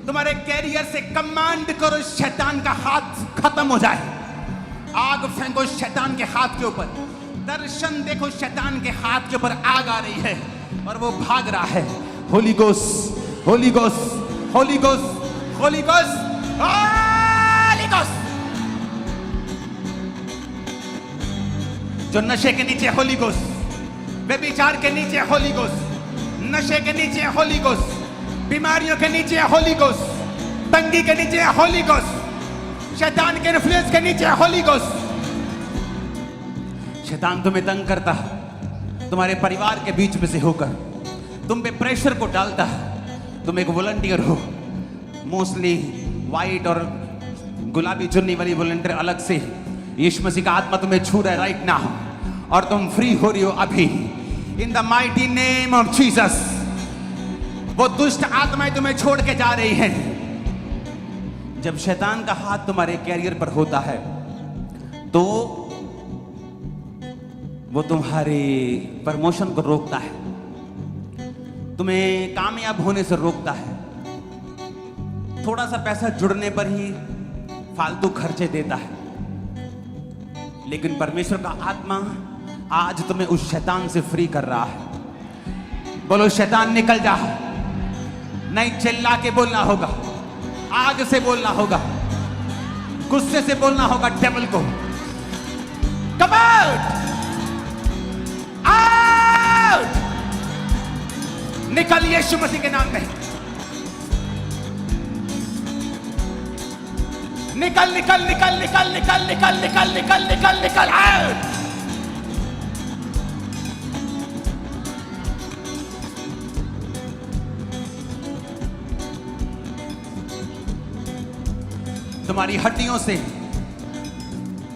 तुम्हारे कैरियर से कमांड करो, शैतान का हाथ खत्म हो जाए। आग फेंको शैतान के हाथ के ऊपर। दर्शन देखो, शैतान के हाथ के ऊपर आग आ रही है और वो भाग रहा है। Holi ghost, holy ghost, holy ghost, holy ghost, holy ghost. जो नशे के नीचे होली गोस्ट, व्यभिचार के नीचे होली गोस्ट, नशे के नीचे होली गोस्ट, बीमारियों के नीचे होली गोस्ट, तंगी के नीचे होली गोस्ट। शैतान के इन्फ्लुएंस के नीचे होली गोस्ट। शैतान तुम्हें तंग करता है, तुम्हारे परिवार के बीच में से होकर तुम पे प्रेशर को डालता है। तुम एक वॉलंटियर हो, मोस्टली वाइट और गुलाबी चुन्नी वाली वॉलंटियर अलग से। यीशु मसीह का आत्मा तुम्हें छू रहा है राइट नाउ और तुम फ्री हो रही हो अभी in the mighty name of Jesus. वो दुष्ट आत्माएं तुम्हें छोड़ के जा रही हैं। जब शैतान का हाथ तुम्हारे कैरियर पर होता है तो वो तुम्हारे प्रमोशन को रोकता है, तुम्हें कामयाब होने से रोकता है, थोड़ा सा पैसा जुड़ने पर ही फालतू खर्चे देता है। लेकिन परमेश्वर का आत्मा आज तुम्हें उस शैतान से फ्री कर रहा है। बोलो शैतान निकल जा। नहीं, चिल्ला के बोलना होगा, आग से बोलना होगा, गुस्से से बोलना होगा डेविल को, कम आउट, आउट, निकल यीशु मसीह के नाम में। निकल निकल निकल निकल निकल निकल निकल निकल निकल निकल आउट। तुम्हारी हड्डियों से,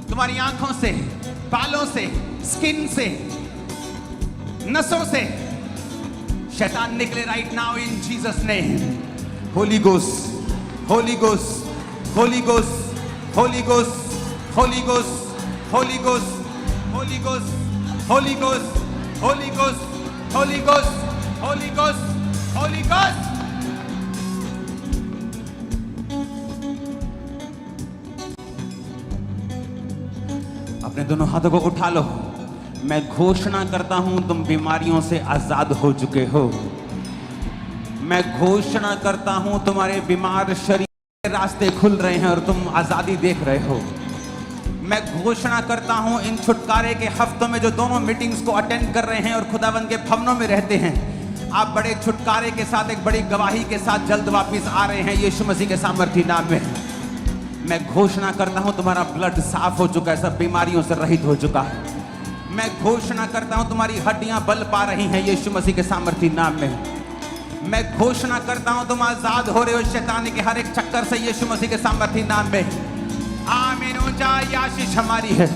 तुम्हारी आंखों से, बालों से, स्किन से, नसों से शैतान निकले right now in Jesus name. Holi ghost, holy ghost, holy ghost, holy ghost, holy ghost, holy ghost, holy ghost, holy ghost, holy ghost, holy ghost, holy ghost, holy ghost. अपने दोनों हाथों को उठा लो। मैं घोषणा करता हूं तुम बीमारियों से आजाद हो चुके हो। मैं घोषणा करता हूं तुम्हारे बीमार शरीर के रास्ते खुल रहे हैं और तुम आजादी देख रहे हो। मैं घोषणा करता हूं इन छुटकारे के हफ्तों में जो दोनों मीटिंग्स को अटेंड कर रहे हैं और खुदावंद के भवनों में रहते हैं, आप बड़े छुटकारे के साथ, एक बड़ी गवाही के साथ जल्द वापस आ रहे हैं यीशु मसीह के सामर्थी नाम में। मैं घोषणा करता हूं तुम्हारा ब्लड साफ हो चुका है, सब बीमारियों से रहित हो चुका है। मैं घोषणा करता हूं तुम्हारी हड्डियां बल पा रही हैं यीशु मसीह के सामर्थी नाम में। मैं घोषणा करता हूं तुम आजाद हो रहे हो शैतान के हर एक चक्कर से यीशु मसीह के सामर्थी नाम में। आमीन। ऊंचाई आशीष हमारी है।